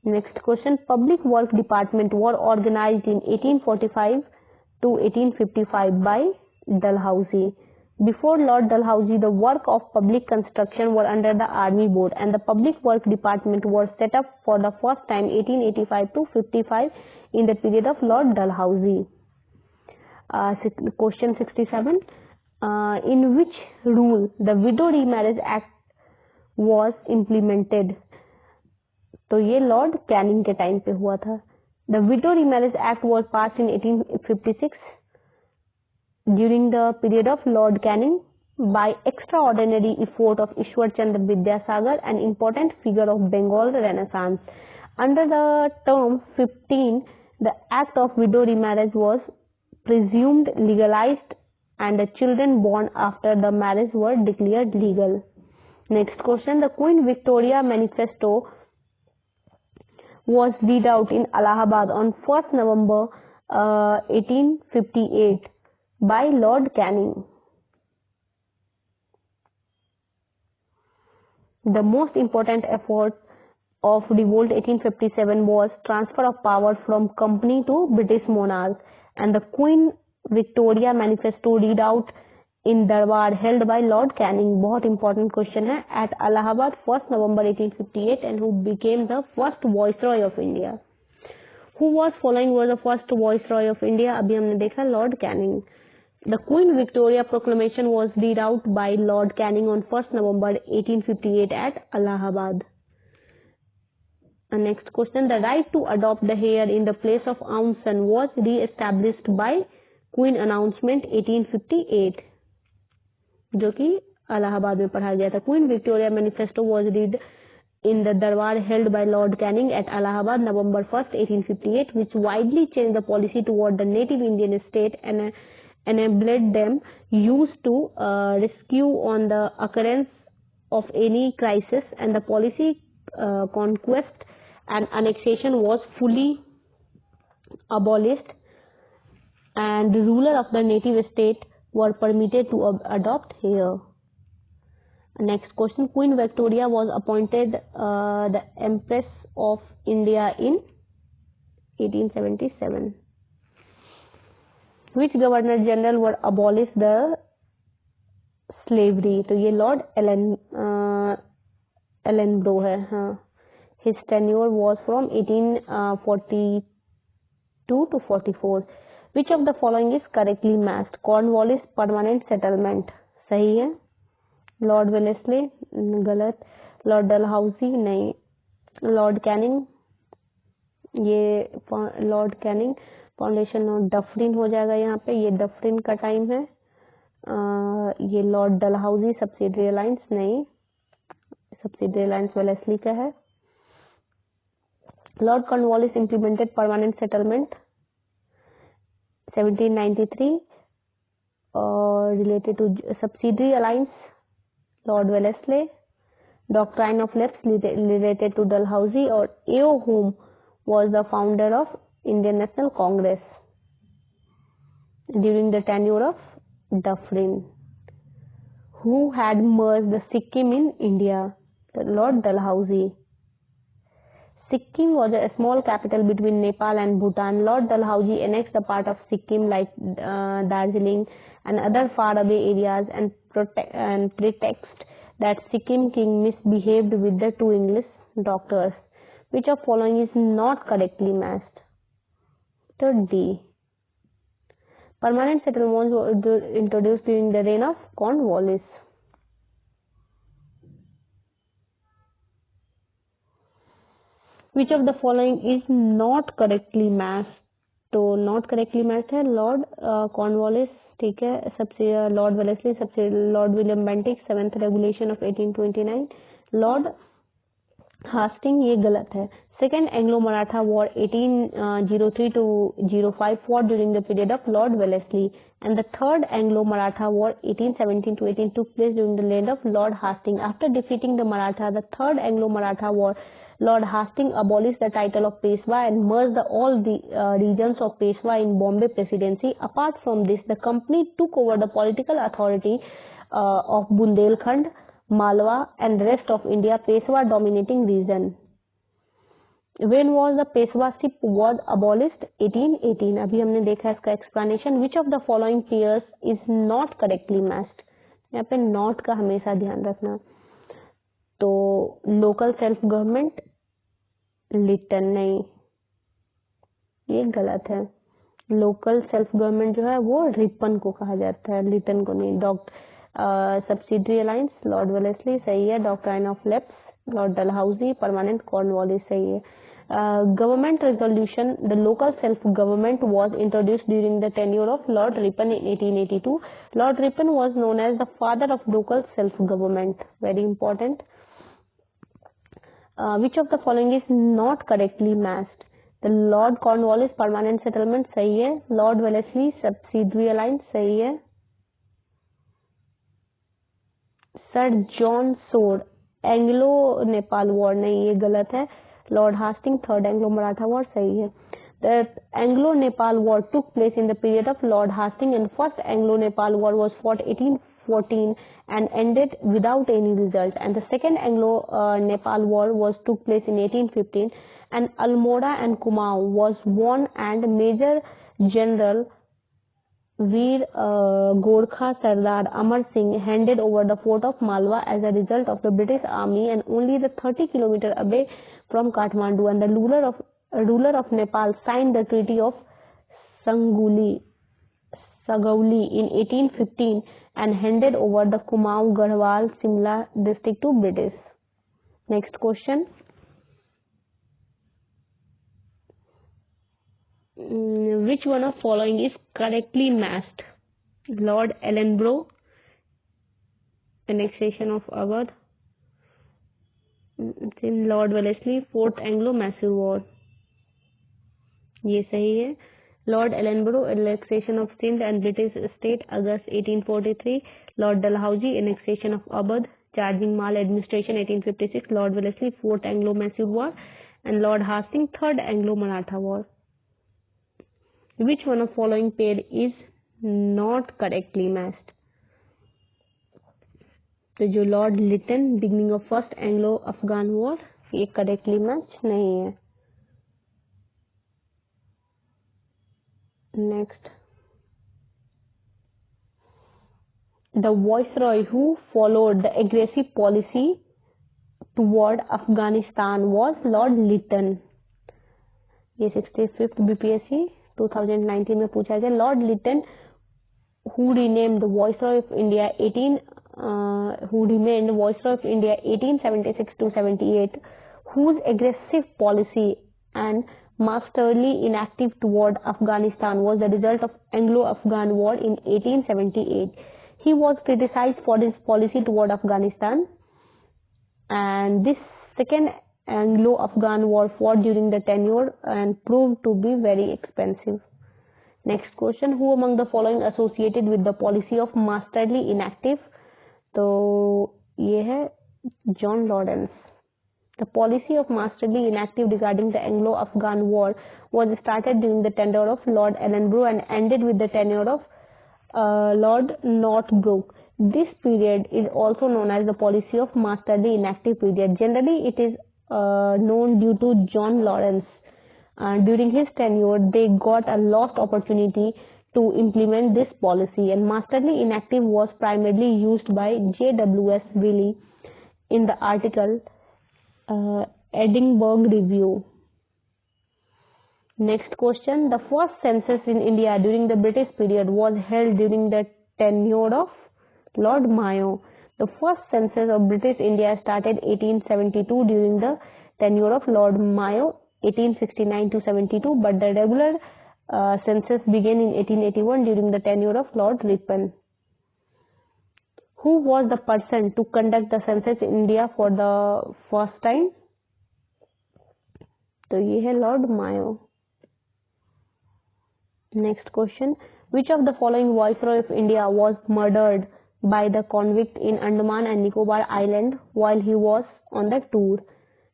Next question, Public Work Department were organized in 1845 to 1855 by Dalhousie. Before Lord Dalhousie, the work of public construction were under the Army Board, and the Public Work Department was set up for the first time 1885 to 55 in the period of Lord Dalhousie. Question 67. In which rule the Widow Remarriage Act was implemented? तो ये Lord Canning के time पे हुआ था. The Widow Remarriage Act was passed in 1856 during the period of Lord Canning by extraordinary effort of Ishwar Chandra Vidyasagar, an important figure of Bengal Renaissance. Under the term 15, the act of widow remarriage was presumed legalized and the children born after the marriage were declared legal. Next question, the Queen Victoria Manifesto was read out in Allahabad on 1st November 1858 by Lord Canning. The most important effort of revolt 1857 was transfer of power from company to British monarch, and the Queen Victoria Manifesto read out in Darbar held by Lord Canning. बहुत important question है. At Allahabad 1st November 1858, and who became the first Viceroy of India. Who was following was the first Viceroy of India? अभी हमने देखा Lord Canning. The Queen Victoria Proclamation was read out by Lord Canning on 1st November 1858 at Allahabad. Next question, the right to adopt the heir in the place of own son was re-established by Queen Announcement 1858, जो कि अलाहाबाद में पढ़ा गया था. Queen Victoria Manifesto was read in the Darbar held by Lord Canning at Allahabad November 1st, 1858, which widely changed the policy toward the native Indian state and enabled them used to rescue on the occurrence of any crisis, and the policy conquest and annexation was fully abolished, and the ruler of the native state were permitted to adopt heir. Next question, Queen Victoria was appointed the Empress of India in 1877. Which Governor General were abolished the slavery? तो ये Lord Ellenborough है. हाँ. His tenure was from 1842 to 44. Which of the following is correctly matched? Cornwallis permanent settlement सही है. Lord Wellesley गलत. Lord Dalhousie नहीं. Lord Canning, ये Lord Canning foundation और डफरिन हो जाएगा यहाँ पे. ये डफरिन का टाइम है. ये लॉर्ड डलहाउसी सब्सिडरी अलायंस नहीं. सब्सिडरी अलायंस वेलेस्ली का है. Lord Cornwallis implemented permanent settlement 1793 और related to subsidiary alliance Lord Wellesley. Doctrine of left related to Dalhousie, और A O Hume was the founder of Indian National Congress during the tenure of Dufferin. Who had merged the Sikkim in India? Lord Dalhousie. Sikkim was a small capital between Nepal and Bhutan. Lord Dalhousie annexed a part of Sikkim like Darjeeling and other faraway areas and pretext that Sikkim king misbehaved with the two English doctors. Which of following is not correctly matched? Answer D. Permanent settlements were introduced during the reign of Cornwallis. Which of the following is not correctly matched? तो not correctly matched है Lord Cornwallis, ठीक है, सबसे Lord Wellesley, सबसे Lord William Bentinck, 7th regulation of 1829, Lord Hastings, ये गलत है. Second Anglo Maratha war 1803 to 05 fought during the period of Lord Wellesley, and the third Anglo Maratha war 1817 to 18 took place during the reign of Lord Hastings. After defeating the Maratha, the third Anglo Maratha war, Lord Hastings abolished the title of Peshwa and merged all the regions of Peshwa in Bombay Presidency. Apart from this, the company took over the political authority of Bundelkhand, Malwa and rest of India, Peshwa dominating region. When was the Peshwaship was abolished? 1818. अभी हमने देखा इसका explanation. Which of the following pairs is not correctly matched? यहाँ पे not का हमेशा ध्यान रखना. तो local self government, लिटन नहीं, ये गलत है. लोकल सेल्फ गवर्नमेंट जो है वो रिपन को कहा जाता है, लिटन को नहीं. सब्सिडरी अलायंस, लॉर्ड वेलेस्ली, सही है. Doctrine of lapse, Lord Dalhousie. Permanent Cornwallis, सही है. Government resolution, the local self-government was introduced during the tenure of Lord Ripon in 1882. Lord Ripon was known as the father of local self-government. Very important. Which of the following is not correctly matched? The Lord Cornwallis permanent settlement, सही है. Lord Wellesley subsidiary alliance, सही है. Sir John Sword Anglo Nepal war, नहीं, ये गलत है. Lord Hasting third Anglo Maratha war, सही है. The Anglo-Nepal War took place in the period of Lord Hastings, and first Anglo-Nepal War was fought 1814 and ended without any result. And the second Anglo-Nepal War took place in 1815, and Almora and Kumaon was won, and Major General Veer Gorkha Sardar Amar Singh handed over the fort of Malwa as a result of the British Army, and only the 30 kilometers away from Kathmandu, and the ruler of Nepal signed the Treaty of Sagauli in 1815 and handed over the Kumaon, Garhwal, Simla district to British. Next question. Which one of following is correctly matched? Lord Ellenborough, annexation of Awadh. Lord Wellesley, fourth Anglo Mysore war, ये सही है. Lord Ellenborough, annexation of Sindh and British state, August 1843. Lord Dalhousie, annexation of Awadh, charging maladministration, 1856. Lord Wellesley, fourth Anglo Mysore war, and Lord Hasting, third Anglo Maratha war. Which one of following pair is not correctly matched? तो जो Lord Lytton, beginning of first Anglo Afghan war, ये correctly match नहीं है. Next. The viceroy who followed the aggressive policy toward Afghanistan was Lord Lytton. ये 65th BPSC 2019 में पूछा गया. Lord Lytton who remained Viceroy of India 1876 to 78, whose aggressive policy and masterly inactive toward Afghanistan was the result of Anglo-Afghan War in 1878. He was criticized for his policy toward Afghanistan, and this second Anglo-Afghan War fought during the tenure and proved to be very expensive. Next question. Who among the following associated with the policy of masterly inactive? तो ये है John Lawrence. The policy of masterly inactive regarding the Anglo-Afghan War was started during the tenure of Lord Ellenborough and ended with the tenure of Lord Northbrook. This period is also known as the policy of masterly inactive period. Generally, it is known due to John Lawrence. During his tenure, they got a lost opportunity to implement this policy, and masterly inactive was primarily used by J.W.S. Willey in the article Edinburgh Review. Next question. The first census in India during the British period was held during the tenure of Lord Mayo. The first census of British India started 1872 during the tenure of Lord Mayo, 1869 to 72, but the regular census began in 1881 during the tenure of Lord Ripon. Who was the person to conduct the census in India for the first time? तो ये है Lord Mayo. Next question. Which of the following Viceroy of India was murdered by the convict in Andaman and Nicobar Island while he was on the tour?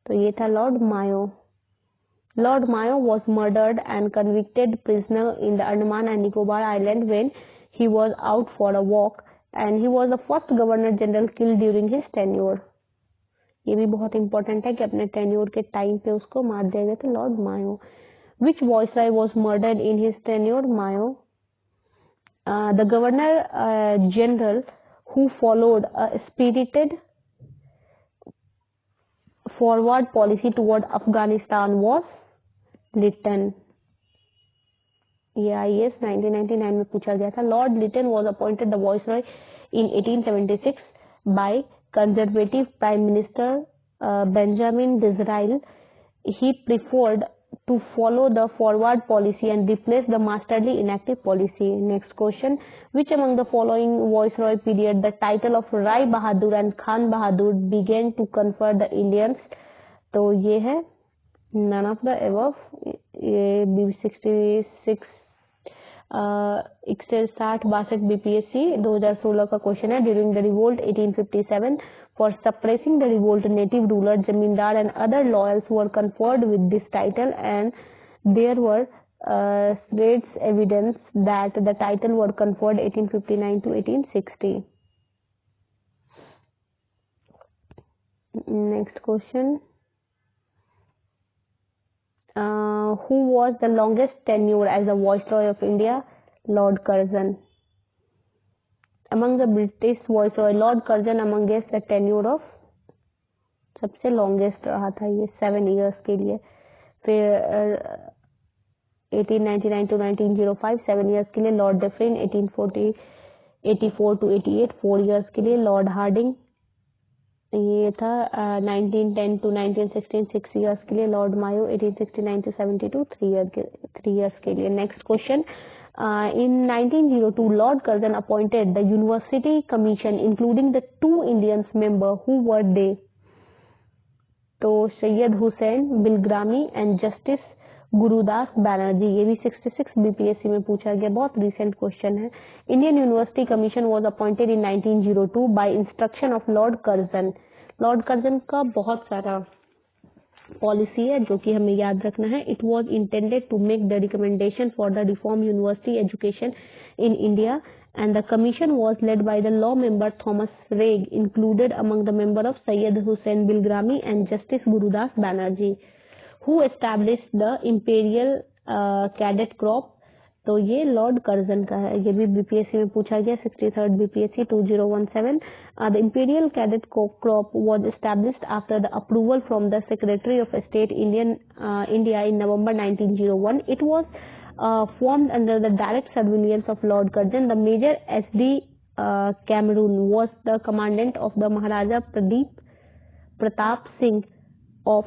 तो ये था Lord Mayo. Lord Mayo was murdered and convicted prisoner in the Andaman and Nicobar Island when he was out for a walk, and he was the first Governor General killed during his tenure. ये भी बहुत important है कि अपने tenure के time पे उसको मार दिया गया था, Lord Mayo. Which viceroy was murdered in his tenure? Mayo. The Governor General who followed a spirited forward policy toward Afghanistan was Lytton. ये IAS 1999 में पूछा गया था. Lord Lytton was appointed the viceroy in 1876 by conservative Prime Minister Benjamin Disraeli. He preferred to follow the forward policy and replace the masterly inactive policy. Next question. Which among the following viceroy period the title of Rai Bahadur and Khan Bahadur began to confer the Indians? तो ये है none of the above. ये 66 61-62 BPSC 2016 का question है. During the revolt 1857, for suppressing the revolt, native rulers, zamindar and other loyals were conferred with this title, and there were Srade's evidence that the title were conferred 1859 to 1860. Next question. Who was the longest tenure as a Viceroy of India? Lord Curzon. Among the British Viceroy, Lord Curzon amongst the tenure of सबसे longest रहा था ये 7 years के लिए. फिर 1899 to 1905 7 years के लिए Lord Dufferin, 1884 to 88 4 years के लिए Lord Hardinge. ये था 1910 to 1916 6 years के लिए Lord Mayo, 1869 to 72 3 years के लिए. Next question. In 1902, Lord Curzon appointed the University Commission, including the 2 Indians member. Who were they? तो सैयद हुसैन बिलग्रामी एंड जस्टिस गुरुदास बैनर्जी. ये भी 66 बीपीएससी में पूछा गया, बहुत रिसेंट क्वेश्चन है. Indian university commission was appointed in 1902 by instruction of Lord Curzon. Lord Curzon का बहुत सारा पॉलिसी है जो कि हमें याद रखना है. It was intended to make the recommendation for the reform university education in India, and the commission was led by the law member Thomas Reg, included among the member of Syed Hussain Bilgrami and Justice Gurudas Banerjee. Who established the imperial cadet crop? तो ये Lord Curzon का है. ये भी BPSC में पूछा गया, 63rd BPSC 2017. The imperial cadet crop was established after the approval from the Secretary of State India in November 1901. It was formed under the direct surveillance of Lord Curzon. The Major S.D. Cameron was the commandant of the Maharaja Pratap Singh of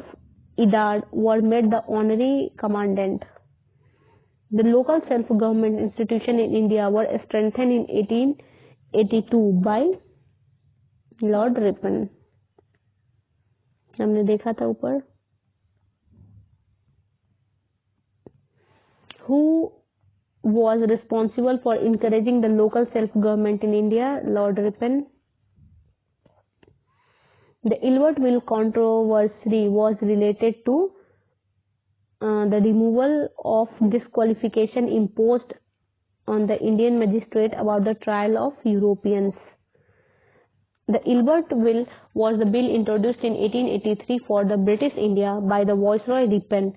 Idar were made the honorary commandant. The local self-government institution in India were strengthened in 1882 by Lord Ripon. हमने देखा था ऊपर. Who was responsible for encouraging the local self-government in India? Lord Ripon. The Ilvertville controversy was related to the removal of disqualification imposed on the Indian magistrate about the trial of Europeans. The Ilvertville was the bill introduced in 1883 for the British India by the Viceroy Ripon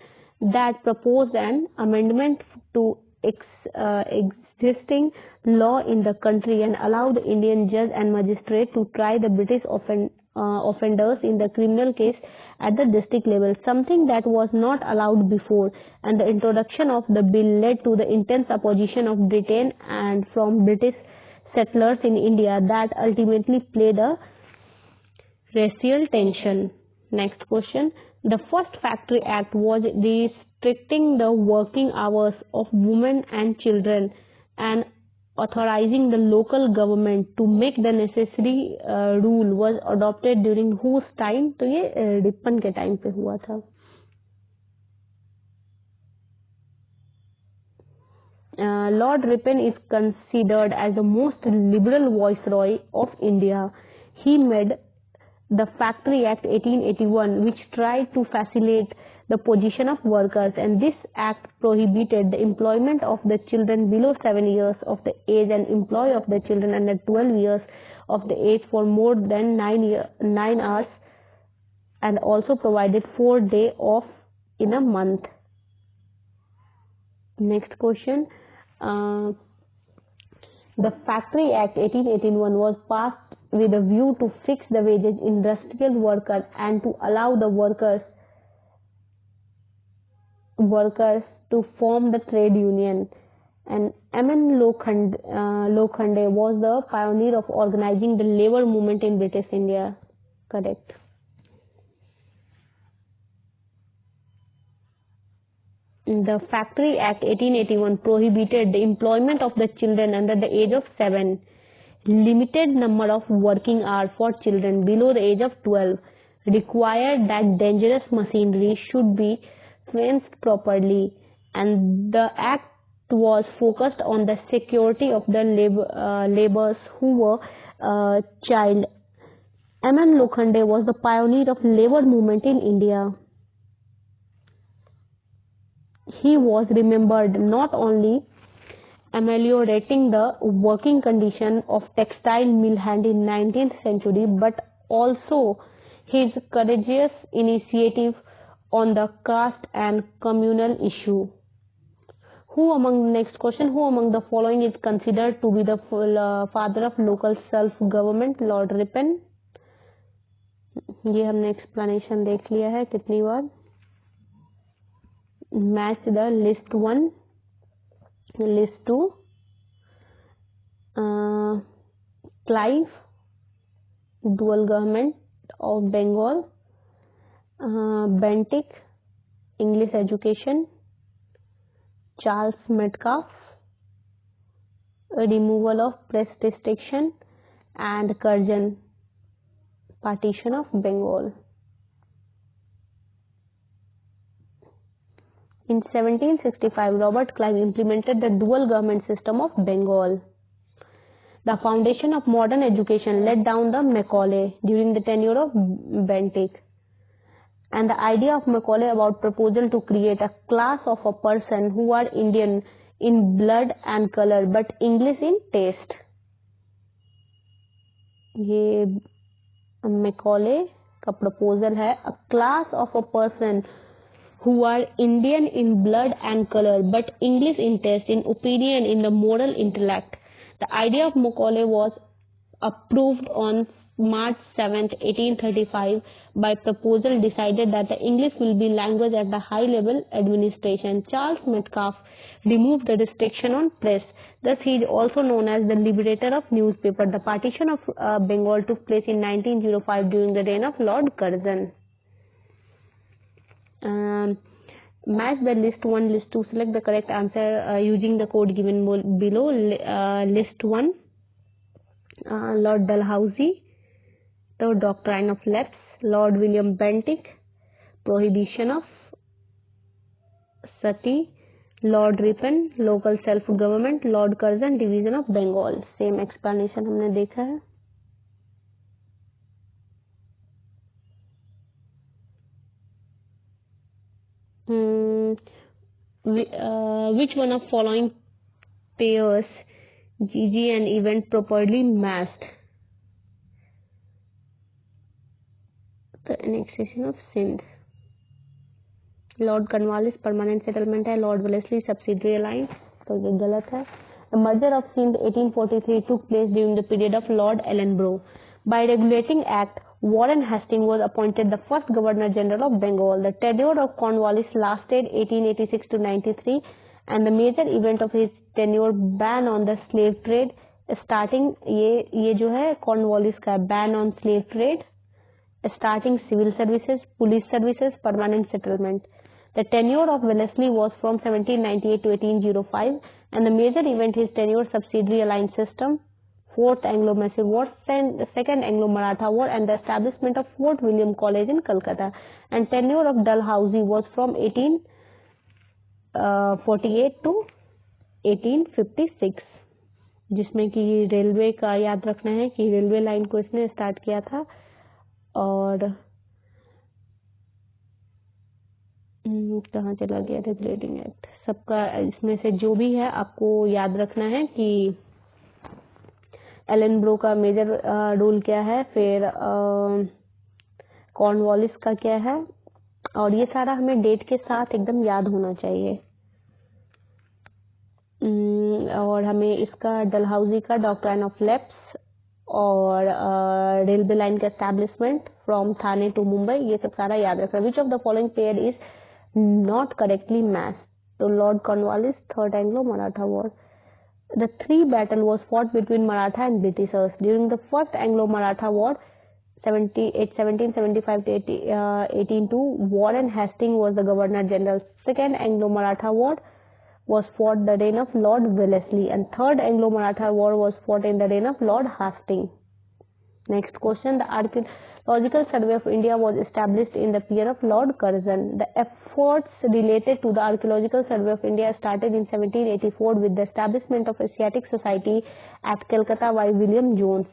that proposed an amendment to existing law in the country and allowed Indian judge and magistrate to try the British offenders in the criminal case at the district level, something that was not allowed before, and the introduction of the bill led to the intense opposition of Britain and from British settlers in India that ultimately played a racial tension. Next question. The first Factory Act was restricting the working hours of women and children and authorizing the local government to make the necessary rule was adopted during whose time? तो ये Ripon के time पे हुआ था. Lord Ripon is considered as the most liberal viceroy of India. He made the Factory Act 1881, which tried to facilitate the position of workers, and this act prohibited the employment of the children below 7 years of the age and employ of the children under 12 years of the age for more than 9 hours, and also provided 4 days off in a month. Next question. The Factory Act 1881 was passed with a view to fix the wages in industrial workers and to allow the workers to form the trade union. And M.N. Lokhande was the pioneer of organizing the labor movement in British India. Correct. The Factory Act 1881 prohibited the employment of the children under the age of 7, limited number of working hours for children below the age of 12, required that dangerous machinery should be fenced properly, and the act was focused on the security of the laborers who were child. M.N. Lokhande was the pioneer of labor movement in India. He was remembered not only ameliorating the working condition of textile mill hand in 19th century, but also his courageous initiative on the caste and communal issue. Who among the following is considered to be the father of local self-government? Lord Ripon. ये हमने explanation देख लिया है कितनी बार. Match the list 1, list 2. Clive, dual government of Bengal. Bentinck, English education. Charles Metcalfe, removal of press restriction, and Curzon, partition of Bengal. In 1765, Robert Clive implemented the dual government system of Bengal. The foundation of modern education laid down the Macaulay during the tenure of Bentinck. And the idea of Macaulay about proposal to create a class of a person who are Indian in blood and color but English in taste. ये Macaulay का proposal है, a class of a person who are Indian in blood and color but English in taste, in opinion, in the moral intellect. The idea of Macaulay was approved on March 7, 1835 by proposal decided that the English will be language at the high level administration. Charles Metcalfe removed the restriction on press. Thus he is also known as the liberator of newspaper. The partition of Bengal took place in 1905 during the reign of Lord Curzon. Match the list 1, list 2. Select the correct answer using the code given below. List 1, Lord Dalhousie, the doctrine of lapse. Lord William Bentinck, prohibition of sati. Lord Ripon, local self-government. Lord Curzon, division of Bengal. Same explanation हमने देखा है. Which one of following pairs GG an event properly matched? The annexation of Sindh. Lord Cornwallis permanent settlement है, Lord Wellesley subsidiary alliance, तो ये गलत है. The merger of Sindh 1843 took place during the period of Lord Ellenborough. By regulating act Warren Hastings was appointed the first Governor General of Bengal. The tenure of Cornwallis lasted 1886 to 93, and the major event of his tenure ban on the slave trade starting ये जो है Cornwallis का ban on slave trade, starting civil services, police services, permanent settlement. The tenure of Wellesley was from 1798 to 1805, and the major event his tenure subsidiary alliance system, Fourth Anglo-Massive War, Second Anglo-Maratha War, and the establishment of Fort William College in Calcutta. And tenure of Dalhousie was from 1848 to 1856, जिसमें कि railway का याद रखना है कि railway line को इसने start किया था। और कहाँ चला गया रेगुलेटिंग एक्ट, सबका इसमें से जो भी है आपको याद रखना है कि एलन ब्रो का मेजर रोल क्या है, फिर कॉर्नवालिस का क्या है, और ये सारा हमें डेट के साथ एकदम याद होना चाहिए। और हमें इसका डलहौजी का डॉक्ट्राइन ऑफ लैप्स और रेलवे लाइन का establishment from Thane to Mumbai, ये सब सारा याद रखना। Which of the following pair is not correctly match? तो lord Cornwallis, third Anglo Maratha war. The three battle was fought between Maratha and Britishers. During the first Anglo-Maratha War, 1775 to 1802, Warren Hastings was the Governor General. Second Anglo-Maratha War was fought the reign of Lord Wellesley, and third Anglo-Maratha War was fought in the reign of Lord Hastings. Next question: the Archaeological Survey of India was established in the period of Lord Curzon. The efforts related to the Archaeological Survey of India started in 1784 with the establishment of Asiatic Society at Calcutta by William Jones.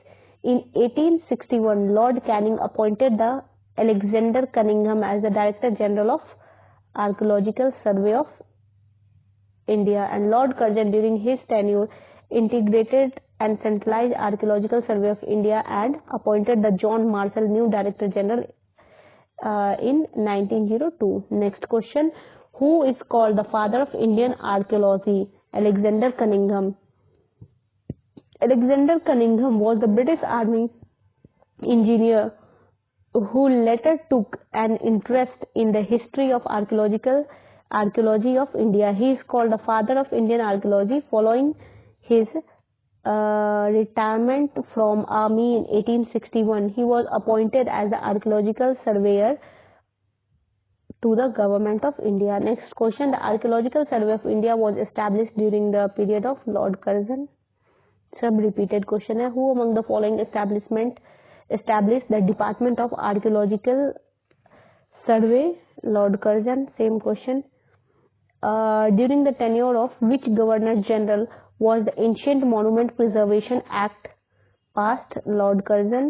In 1861, Lord Canning appointed the Alexander Cunningham as the Director General of Archaeological Survey of India, and Lord Curzon during his tenure integrated and centralized Archaeological Survey of India and appointed the John Marshall new Director General in 1902. Next question: who is called the father of Indian archaeology? Alexander Cunningham. Alexander Cunningham was the British Army engineer who later took an interest in the history of archaeology of India. He is called the father of Indian archaeology. Following his retirement from army in 1861, he was appointed as the archaeological surveyor to the government of India. Next question: the Archaeological Survey of India was established during the period of Lord Curzon. Some repeated question है: who among the following established the Department of Archaeological Survey? Lord Curzon. Same question. During the tenure of which Governor General was the Ancient Monument Preservation Act passed? Lord Curzon.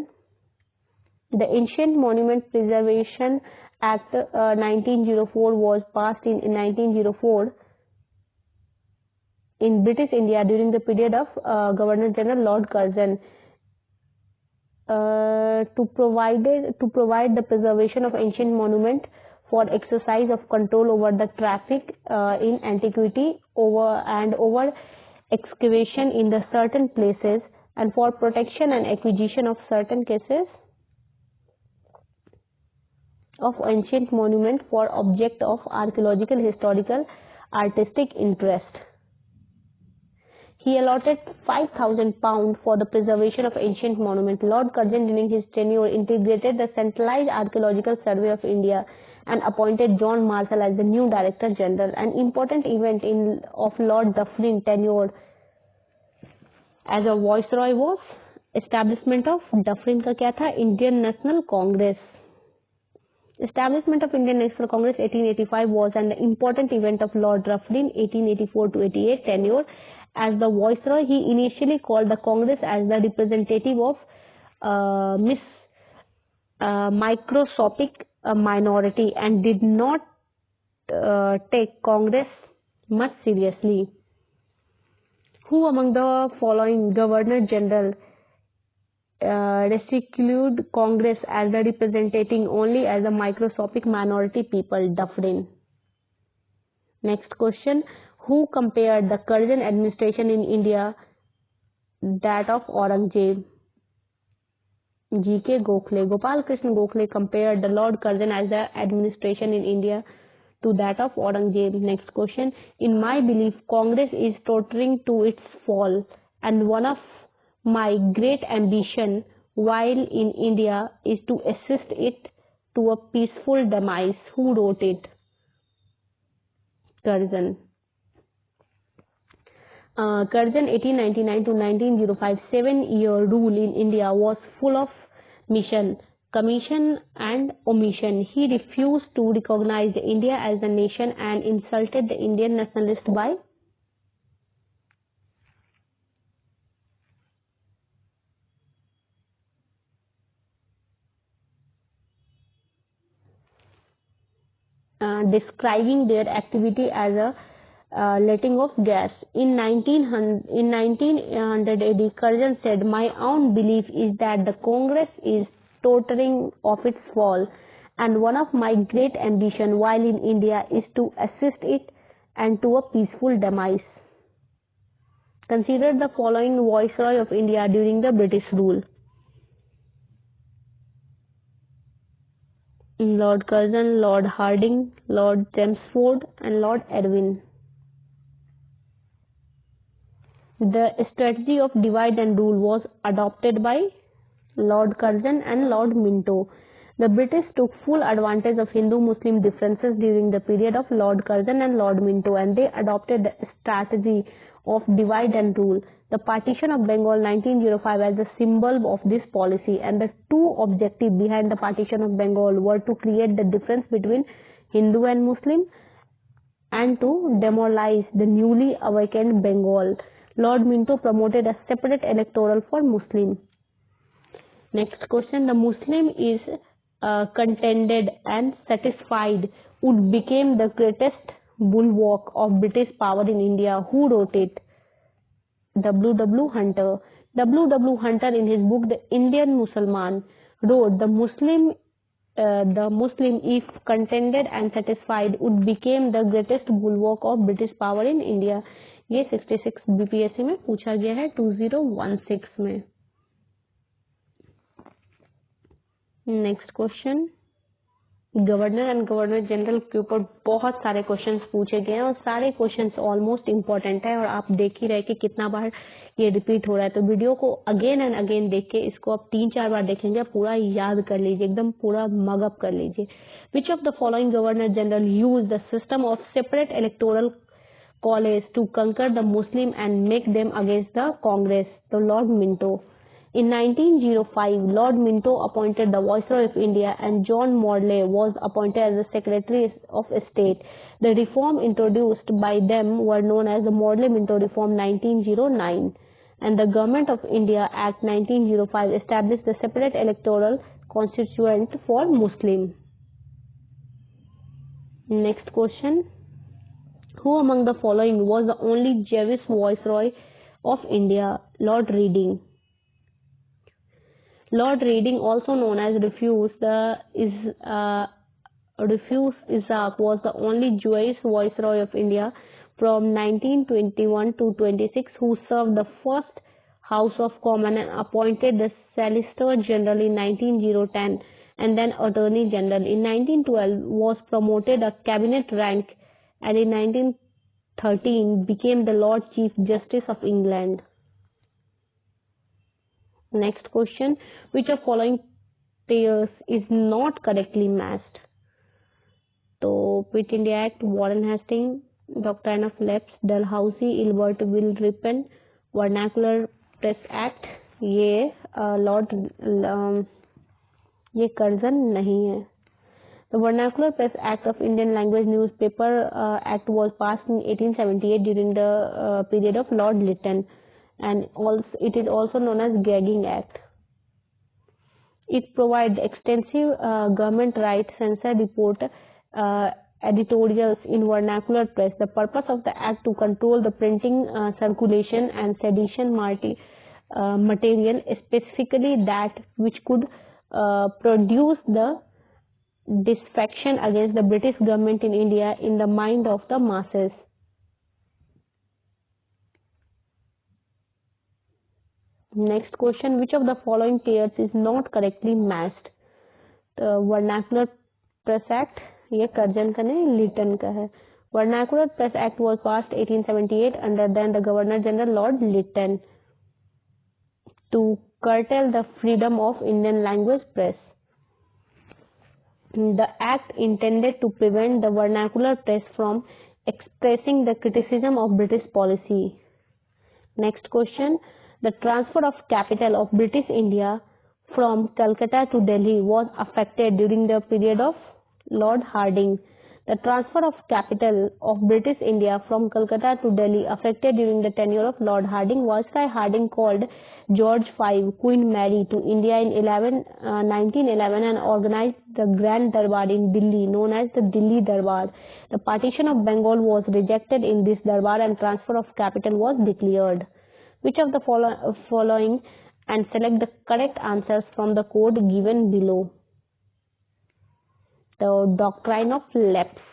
The Ancient Monument Preservation Act 1904 was passed in 1904 in British India during the period of Governor General Lord Curzon to provide the preservation of ancient monument for exercise of control over the traffic in antiquity over excavation in the certain places, and for protection and acquisition of certain cases of ancient monument for object of archaeological, historical, artistic interest. He allotted £5,000 for the preservation of ancient monument. Lord Curzon during his tenure integrated the centralized Archaeological Survey of India and appointed John Marshall as the new Director General. An important event of Lord Dufferin tenure as a Viceroy was establishment of Dufferin का क्या था? Indian National Congress. Establishment of Indian National Congress 1885 was an important event of Lord Dufferin 1884 to 88 tenure as the Viceroy. He initially called the Congress as the representative of microscopic minority and did not take Congress much seriously. Who among the following Governor General restituted Congress as the representing only as a microscopic minority people? Dufferin. Next question: who compared the Curzon administration in India that of Aurangzeb? G.K. Gokhale. Gopal Krishna Gokhale compared the Lord Curzon as the administration in India to that of Aurangzeb. Next question. In my belief, Congress is tottering to its fall, and one of my great ambition while in India is to assist it to a peaceful demise. Who wrote it? Curzon. Curzon 1899 to 1905 7-year rule in India was full of mission, commission and omission. He refused to recognize India as a nation and insulted the Indian nationalists by describing their activity as a letting of gas. In 1900 AD, Curzon said, "My own belief is that the Congress is tottering of its fall, and one of my great ambition while in India is to assist it and to a peaceful demise." Consider the following Viceroy of India during the British rule: Lord Curzon, Lord Hardinge, Lord Chelmsford, and Lord Irwin. The strategy of divide and rule was adopted by Lord Curzon and Lord Minto. The British took full advantage of Hindu-Muslim differences during the period of Lord Curzon and Lord Minto, and they adopted the strategy of divide and rule. The partition of Bengal 1905 as the symbol of this policy, and the two objectives behind the partition of Bengal were to create the difference between Hindu and Muslim and to demoralize the newly awakened Bengal. Lord Minto promoted a separate electoral for Muslim. Next question. The Muslim is contented and satisfied would become the greatest bulwark of British power in India. Who wrote it? W. Hunter. W. Hunter in his book The Indian Mussalman wrote, the Muslim if contented and satisfied would become the greatest bulwark of British power in India. ये 66 bpsc में पूछा गया है 2016 में. Next question. Governor and governor general के ऊपर बहुत सारे क्वेश्चंस पूछे गए हैं और सारे क्वेश्चंस ऑलमोस्ट इम्पोर्टेंट है और आप देख ही रहे कि कितना बार ये रिपीट हो रहा है. तो वीडियो को अगेन एंड अगेन देख के इसको आप 3-4 बार देखेंगे, पूरा याद कर लीजिए, एकदम पूरा मगअप कर लीजिए. विच of the following governor general use the system of separate electoral college to conquer the Muslim and make them against the Congress? The Lord Minto. In 1905, Lord Minto appointed the Viceroy of India and John Morley was appointed as the Secretary of State. The reform introduced by them were known as the Morley-Minto Reform 1909, and the Government of India Act 1905 established the separate electoral constituent for Muslim. Next question. Who among the following was the only Jewish Viceroy of India? Lord Reading. Lord Reading, also known as Rufus Isaac, was the only Jewish Viceroy of India from 1921 to 26 who served the first House of Commons and appointed the Solicitor General in 1910 and then Attorney General. In 1912 was promoted a cabinet rank and in 1913 became the Lord Chief Justice of England. Next question. Which of following pairs is not correctly matched? So, Quit India Act, Warren Hastings, Doctrine of Lapse, Dalhousie, Ilbert will Ripon, Vernacular Press Act. ये Curzon नहीं है. The Vernacular Press Act of Indian Language Newspaper Act was passed in 1878 during the period of Lord Lytton, and it is also known as Gagging Act. It provides extensive government right censor report editorials in vernacular press. The purpose of the act to control the printing, circulation and sedition material, specifically that which could produce the disaffection against the British government in India in the mind of the masses. Next question, which of the following pairs is not correctly matched? Vernacular press act, ये Curzon का नहीं लिटन का है. Vernacular Press Act was passed 1878 under then the Governor General Lord Lytton to curtail the freedom of Indian language press. The act intended to prevent the vernacular press from expressing the criticism of British policy. Next question, the transfer of capital of British India from Calcutta to Delhi was affected during the period of Lord Hardinge. The transfer of capital of British India from Calcutta to Delhi affected during the tenure of Lord Hardinge. Viceroy Hardinge called George V, Queen Mary to India in 1911 and organized the Grand Darbar in Delhi, known as the Delhi Darbar. The partition of Bengal was rejected in this Darbar and transfer of capital was declared. Which of the following and select the correct answers from the code given below? The doctrine of lapse,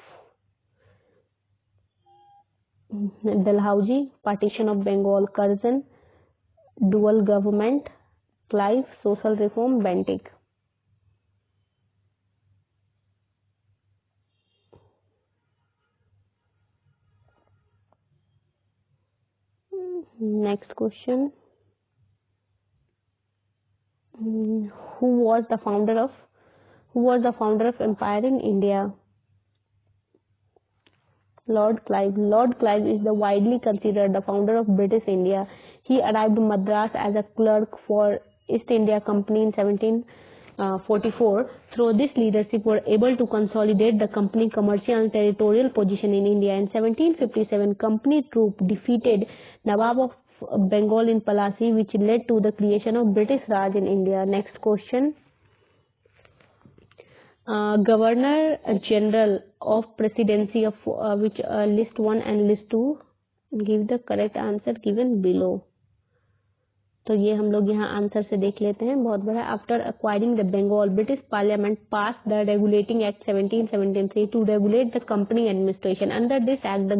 Dalhousie, partition of Bengal, Curzon, dual government, Clive, social reform, Bentinck. Next question, who was the founder of empire in India? Lord Clive. Lord Clive is the widely considered the founder of British India. He arrived in Madras as a clerk for East India Company in 1744. Through this leadership were able to consolidate the company commercial and territorial position in India. In 1757, company troop defeated Nawab of Bengal in Palasi, which led to the creation of British Raj in India. Next question. Governor General of Presidency of which list 1 and list 2, give the correct answer given below. तो ये हम लोग यहाँ answer से देख लेते हैं. बहुत बड़ा. After acquiring the Bengal, British parliament pass the regulating act 1773 to regulate the company administration. Under this act the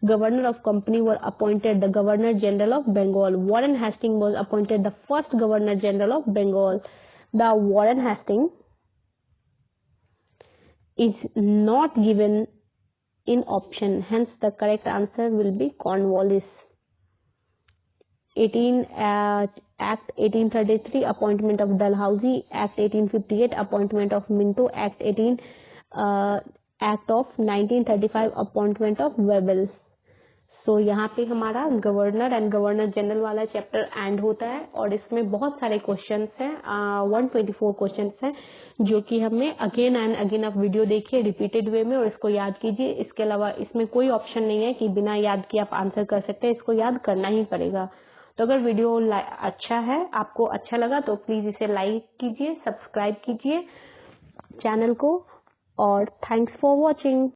governor of company were appointed the Governor General of Bengal. Warren Hastings was appointed the first Governor General of Bengal. The Warren Hastings is not given in option, hence the correct answer will be Cornwallis. Act 1833 appointment of Dalhousie, Act 1858 appointment of Minto, Act of 1935 appointment of Webel. सो यहाँ पे हमारा governor and governor general वाला chapter and होता है और इसमें बहुत सारे क्वेश्चंस हैं, 124 क्वेश्चंस हैं जो कि हमें अगेन एंड अगेन आप वीडियो देखिए रिपीटेड वे में और इसको याद कीजिए. इसके अलावा इसमें कोई ऑप्शन नहीं है कि बिना याद किए आप आंसर कर सकते हैं, इसको याद करना ही पड़ेगा. तो अगर वीडियो अच्छा है, आपको अच्छा लगा तो प्लीज इसे लाइक कीजिए, सब्सक्राइब कीजिए चैनल को और थैंक्स फॉर वॉचिंग.